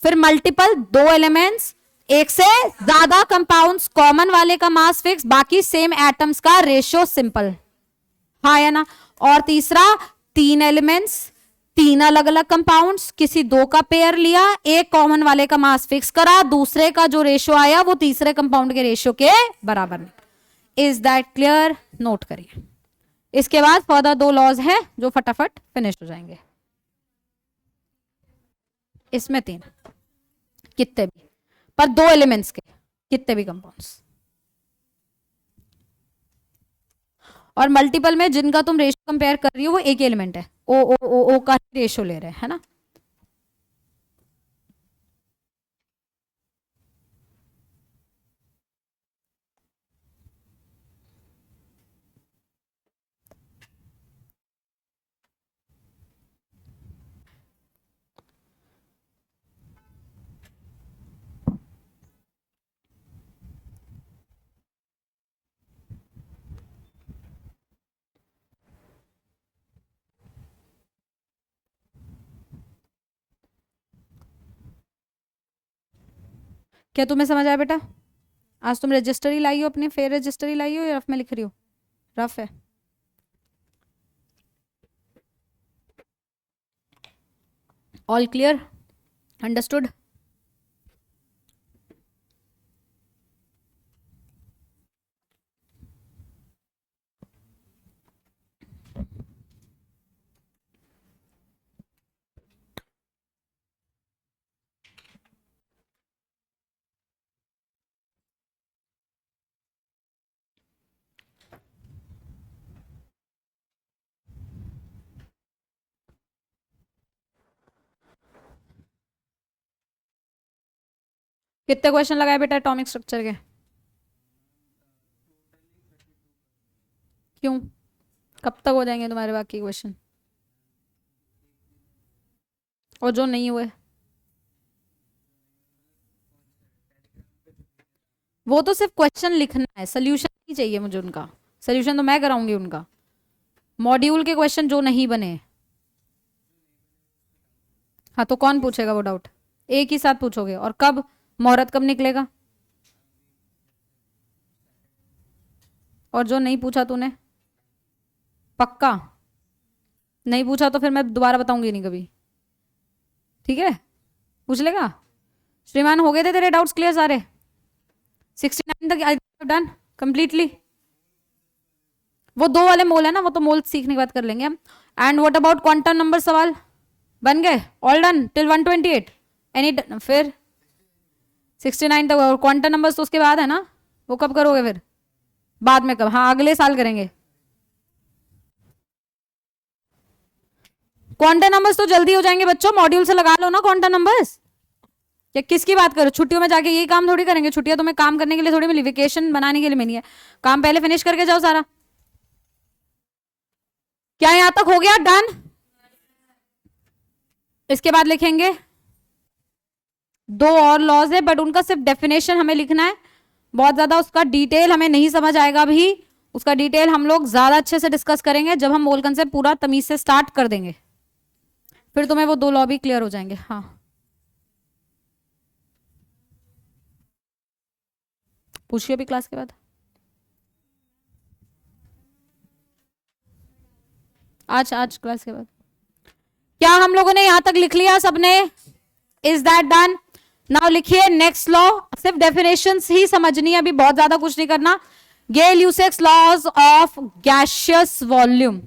फिर मल्टीपल, 2 एलिमेंट्स, एक से ज्यादा कंपाउंड्स, कॉमन वाले का मास फिक्स, बाकी सेम एटम्स का रेशियो सिंपल, हाँ या ना? और तीसरा 3 एलिमेंट्स, 3 अलग अलग कंपाउंड्स, किसी 2 का पेयर लिया, एक कॉमन वाले का मास फिक्स करा, दूसरे का जो रेशियो आया वो तीसरे कंपाउंड के रेशियो के बराबर। Is that clear? नोट करिए। इसके बाद फर्दर 2 लॉज है जो फटाफट फिनिश हो जाएंगे। इसमें 3, कितने भी, पर 2 एलिमेंट्स के कितने भी कंपाउंड्स। और मल्टीपल में जिनका तुम रेशियो कंपेयर कर रही हो वो एक एलिमेंट है, ओ ओ ओ ओ का रेशियो ले रहे हैं, है ना? क्या तुम्हें समझ आया बेटा? आज तुम रजिस्टर ही लाई हो अपने, फेयर रजिस्टर ही लाई हो या रफ में लिख रही हो? रफ है। All clear, understood? कितने क्वेश्चन लगाए बेटा एटॉमिक स्ट्रक्चर के? क्यों, कब तक हो जाएंगे तुम्हारे बाकी क्वेश्चन? और जो नहीं हुए वो तो सिर्फ क्वेश्चन लिखना है, सोल्यूशन नहीं चाहिए मुझे उनका। सोल्यूशन तो मैं कराऊंगी उनका, मॉड्यूल के क्वेश्चन जो नहीं बने। हाँ तो कौन पूछेगा वो डाउट? एक ही साथ पूछोगे, और कब, मुहूर्त कब निकलेगा? और जो नहीं पूछा तूने, पक्का नहीं पूछा तो फिर मैं दोबारा बताऊंगी नहीं कभी, ठीक है? पूछ लेगा। श्रीमान हो गए थे तेरे डाउट्स क्लियर सारे? 69 तक डन कंप्लीटली? वो 2 वाले मोल है ना, वो तो मोल सीखने के बाद कर लेंगे हम। And what about quantum number, सवाल बन गए? All done till 128? एनी फिर 69 तक, और क्वांटम नंबर्स तो उसके बाद है ना, वो कब करोगे फिर? बाद में कब? हाँ अगले साल करेंगे। क्वांटम नंबर्स तो जल्दी हो जाएंगे बच्चों, मॉड्यूल से लगा लो ना क्वांटम नंबर्स। या किसकी बात करो? छुट्टियों में जाके यही काम थोड़ी करेंगे, छुट्टियां तुम्हें काम करने के लिए थोड़ी मिली, वेकेशन बनाने के लिए मिली है। काम पहले फिनिश करके जाओ सारा। क्या यहां तक हो गया? डन। इसके बाद लिखेंगे 2 और लॉज है, बट उनका सिर्फ डेफिनेशन हमें लिखना है, बहुत ज्यादा उसका डिटेल हमें नहीं समझ आएगा अभी। उसका डिटेल हम लोग ज्यादा अच्छे से डिस्कस करेंगे जब हम मोल कंसेप्ट पूरा तमीज से स्टार्ट कर देंगे, फिर तुम्हें वो 2 लॉ भी क्लियर हो जाएंगे। हाँ पूछिए अभी क्लास के बाद। आज क्लास के बाद। क्या हम लोगों ने यहां तक लिख लिया सबने? Is that done? नाउ लिखिए नेक्स्ट लॉ। सिर्फ डेफिनेशंस ही समझनी है, अभी बहुत ज्यादा कुछ नहीं करना। Gay-Lussac's laws of gaseous volume.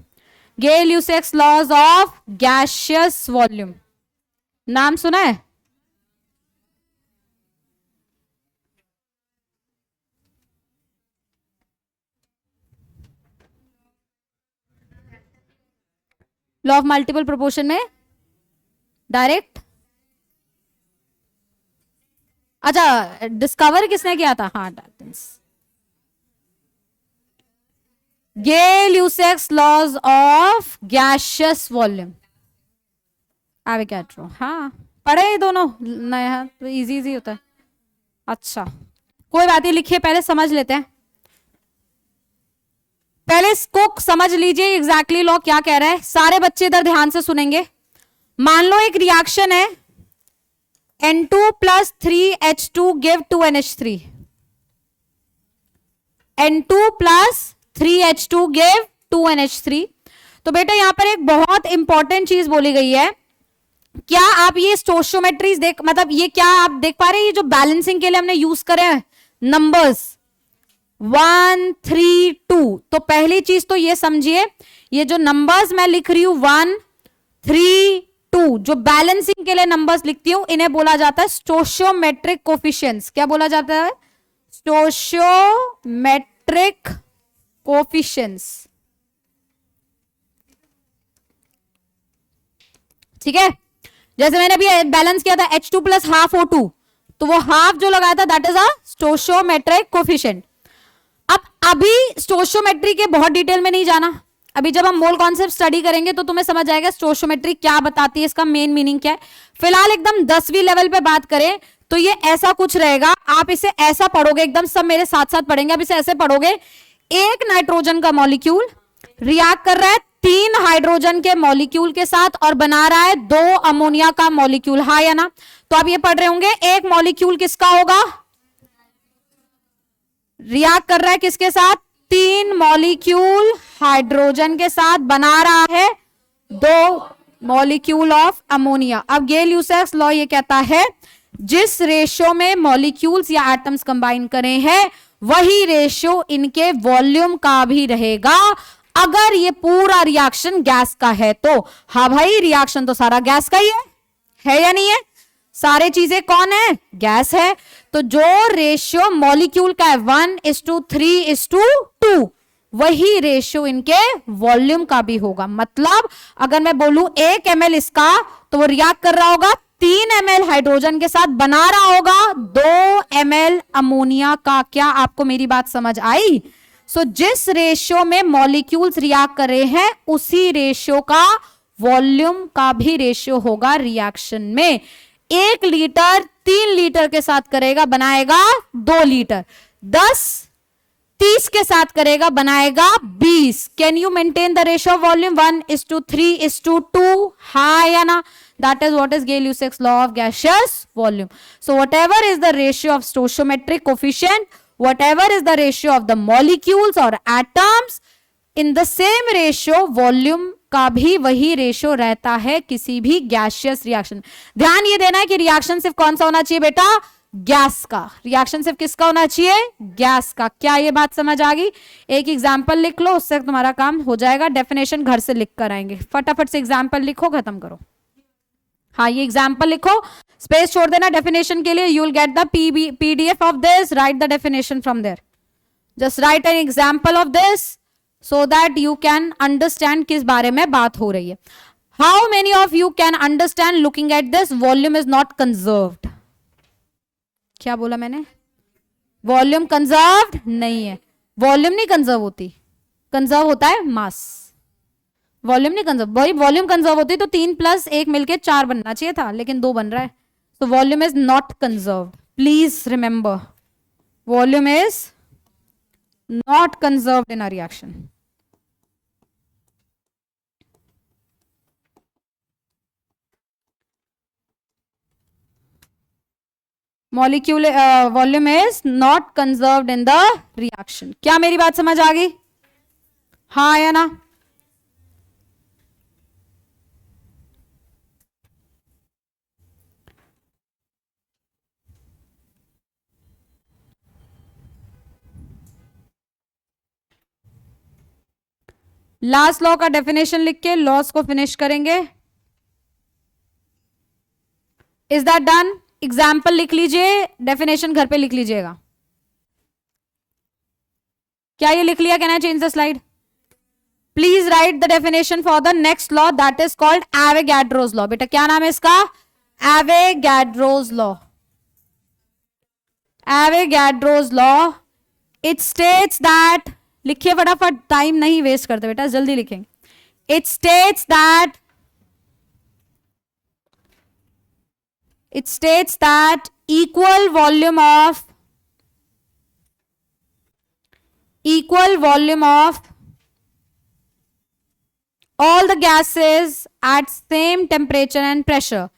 Gay-Lussac's laws of gaseous volume, नाम सुना है? लॉ ऑफ मल्टीपल प्रोपोर्शन में डायरेक्ट, अच्छा डिस्कवर किसने किया था? हाँ Dalton's. Gay-Lussac's laws of gaseous volume, Avogadro. हाँ पढ़े ये दोनों, नया तो इजी इजी होता है। अच्छा कोई बात नहीं, लिखिए पहले समझ लेते हैं। पहले इसको समझ लीजिए एग्जैक्टली लॉ क्या कह रहा है। सारे बच्चे इधर ध्यान से सुनेंगे। मान लो एक रिएक्शन है, N2 plus 3H2 give 2NH3, N2 plus 3H2 give 2NH3। तो बेटा यहां पर एक बहुत इंपॉर्टेंट चीज बोली गई है। क्या आप ये स्टोशियोमेट्रीज देख, मतलब ये क्या आप देख पा रहे हैं? ये जो बैलेंसिंग के लिए हमने यूज करे हैं नंबर्स 1 3 2, तो पहली चीज तो ये समझिए, ये जो नंबर्स मैं लिख रही हूं 1 3 2, जो बैलेंसिंग के लिए नंबर्स लिखती हूं, इन्हें बोला जाता है स्टोशियोमेट्रिक कोफिशिएंट्स। क्या बोला जाता है? Stoichiometric coefficients. ठीक है, जैसे मैंने अभी बैलेंस किया था H2 प्लस हाफ O2, तो वो हाफ जो लगाया था that is a stoichiometric coefficient. अब अभी स्टोशियोमेट्री के बहुत डिटेल में नहीं जाना, अभी जब हम मोल कॉन्सेप्ट स्टडी करेंगे तो तुम्हें समझ आएगा स्टोशियोमेट्री क्या बताती है, इसका मेन मीनिंग क्या है। फिलहाल एकदम 10वीं लेवल पे बात करें तो ये ऐसा कुछ रहेगा, आप इसे ऐसा पढ़ोगे, एकदम सब मेरे साथ साथ पढ़ेंगे, आप इसे ऐसे पढ़ोगे। एक नाइट्रोजन का मॉलिक्यूल रिएक्ट कर रहा है 3 हाइड्रोजन के मॉलिक्यूल के साथ और बना रहा है 2 अमोनिया का मॉलिक्यूल, हाँ या ना? तो आप ये पढ़ रहे होंगे एक मॉलिक्यूल किसका होगा? रिएक्ट कर रहा है किसके साथ? 3 मॉलिक्यूल हाइड्रोजन के साथ, बना रहा है 2 मॉलिक्यूल ऑफ अमोनिया। अब गेल-यूसेक्स लॉ ये कहता है जिस रेशियो में मॉलिक्यूल्स या एटम्स कंबाइन करे हैं वही रेशियो इनके वॉल्यूम का भी रहेगा, अगर ये पूरा रिएक्शन गैस का है तो। हाँ भाई रिएक्शन तो सारा गैस का ही है या नहीं है? सारे चीजें कौन है? गैस है। तो जो रेशियो मॉलिक्यूल का है 1:3:2, वही रेशियो इनके वॉल्यूम का भी होगा। मतलब अगर मैं बोलूं 1 ml इसका, तो वो रिएक्ट कर रहा होगा 3 ml हाइड्रोजन के साथ, बना रहा होगा 2 ml अमोनिया का। क्या आपको मेरी बात समझ आई? सो जिस रेशियो में मॉलिक्यूल्स रिएक्ट कर रहे हैं उसी रेशियो का वॉल्यूम का भी रेशियो होगा रिएक्शन में। 1 लीटर 3 लीटर के साथ करेगा, बनाएगा 2 लीटर। 10 30 के साथ करेगा, बनाएगा 20। Can you maintain the ratio of volume 1:3:2? हाँ या ना? That is what is Gay-Lussac's law of gaseous volume. So whatever is the ratio of stoichiometric coefficient, whatever is the ratio of the molecules or atoms, in the same ratio volume का भी वही ratio रहता है किसी भी gaseous reaction. ध्यान ये देना है कि रिएक्शन सिर्फ कौन सा होना चाहिए बेटा? गैस का। रिएक्शन सिर्फ किसका होना चाहिए? गैस का। क्या ये बात समझ आ गई? एक एग्जाम्पल लिख लो, उससे तुम्हारा काम हो जाएगा। डेफिनेशन घर से लिख कर आएंगे, फटाफट से एग्जाम्पल लिखो, खत्म करो। हाँ ये एग्जाम्पल लिखो, स्पेस छोड़ देना डेफिनेशन के लिए। You will get the PDF of this, write the definition from there. Just write an example of this so that you can understand किस बारे में बात हो रही है। How many of you can understand looking at this? Volume is not conserved. क्या बोला मैंने? वॉल्यूम कंजर्व्ड नहीं है। वॉल्यूम नहीं कंजर्व होती, कंजर्व होता है मास। वॉल्यूम नहीं कंजर्व, भाई वॉल्यूम कंजर्व होती तो 3 + 1 मिलके 4 बनना चाहिए था, लेकिन 2 बन रहा है। तो volume is not conserved, please remember, volume is not conserved in a reaction. Molecule volume is not conserved in the reaction. क्या मेरी बात समझ आ गई? हाँ या ना? लास्ट लॉ का डेफिनेशन लिख के लॉस को फिनिश करेंगे। Is that done? एग्जाम्पल लिख लीजिए, डेफिनेशन घर पे लिख लीजिएगा। क्या ये लिख लिया? Can I change the slide? Please right the definition for the next law that is called Avogadro's law. बेटा क्या नाम है इसका? Avogadro's law. Avogadro's law, it states that, लिखिए फटाफट, टाइम नहीं वेस्ट करते बेटा, जल्दी लिखेंगे। It states that equal volume of all the gases at same temperature and pressure,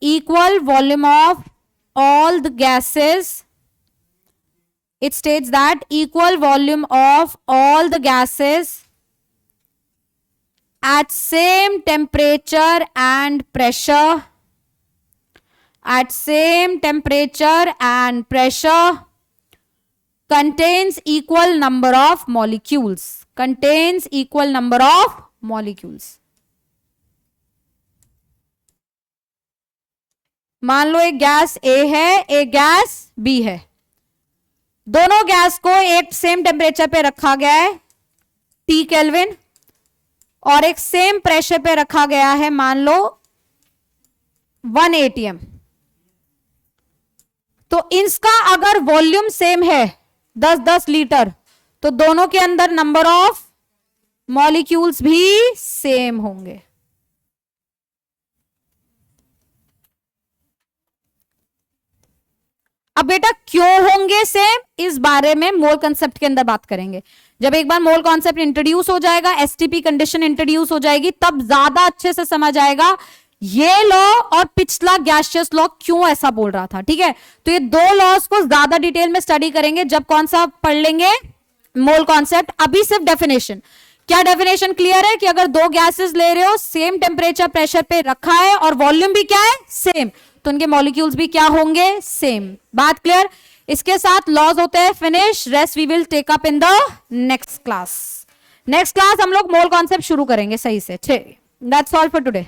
equal volume of all the gases, it states that equal volume of all the gases at same temperature and pressure, at same temperature and pressure, contains equal number of molecules, contains equal number of molecules। मान लो एक gas A है, एक gas B है, दोनों gas को एक same temperature पे रखा गया है T केल्विन, और एक सेम प्रेशर पे रखा गया है मान लो 1 atm। तो इसका अगर वॉल्यूम सेम है 10-10 लीटर, तो दोनों के अंदर नंबर ऑफ मॉलिक्यूल्स भी सेम होंगे। अब बेटा क्यों होंगे सेम, इस बारे में मोल कंसेप्ट के अंदर बात करेंगे। जब एक बार मोल कॉन्सेप्ट इंट्रोड्यूस हो जाएगा, एसटीपी कंडीशन इंट्रोड्यूस हो जाएगी, तब ज्यादा अच्छे से समझ आएगा ये लॉ और पिछला गैसियस लॉ क्यों ऐसा बोल रहा था। ठीक है, तो ये दो लॉज को ज्यादा डिटेल में स्टडी करेंगे जब कौन सा पढ़ लेंगे, मोल कॉन्सेप्ट। अभी सिर्फ डेफिनेशन। क्या डेफिनेशन क्लियर है कि अगर दो गैसेस ले रहे हो, सेम टेम्परेचर प्रेशर पे रखा है और वॉल्यूम भी क्या है, सेम, तो उनके मॉलिक्यूल्स भी क्या होंगे, सेम। बात क्लियर? इसके साथ लॉज होते हैं finish, rest we will take up in the next class. Next class हम लोग मोल कॉन्सेप्ट शुरू करेंगे सही से। That's all for today.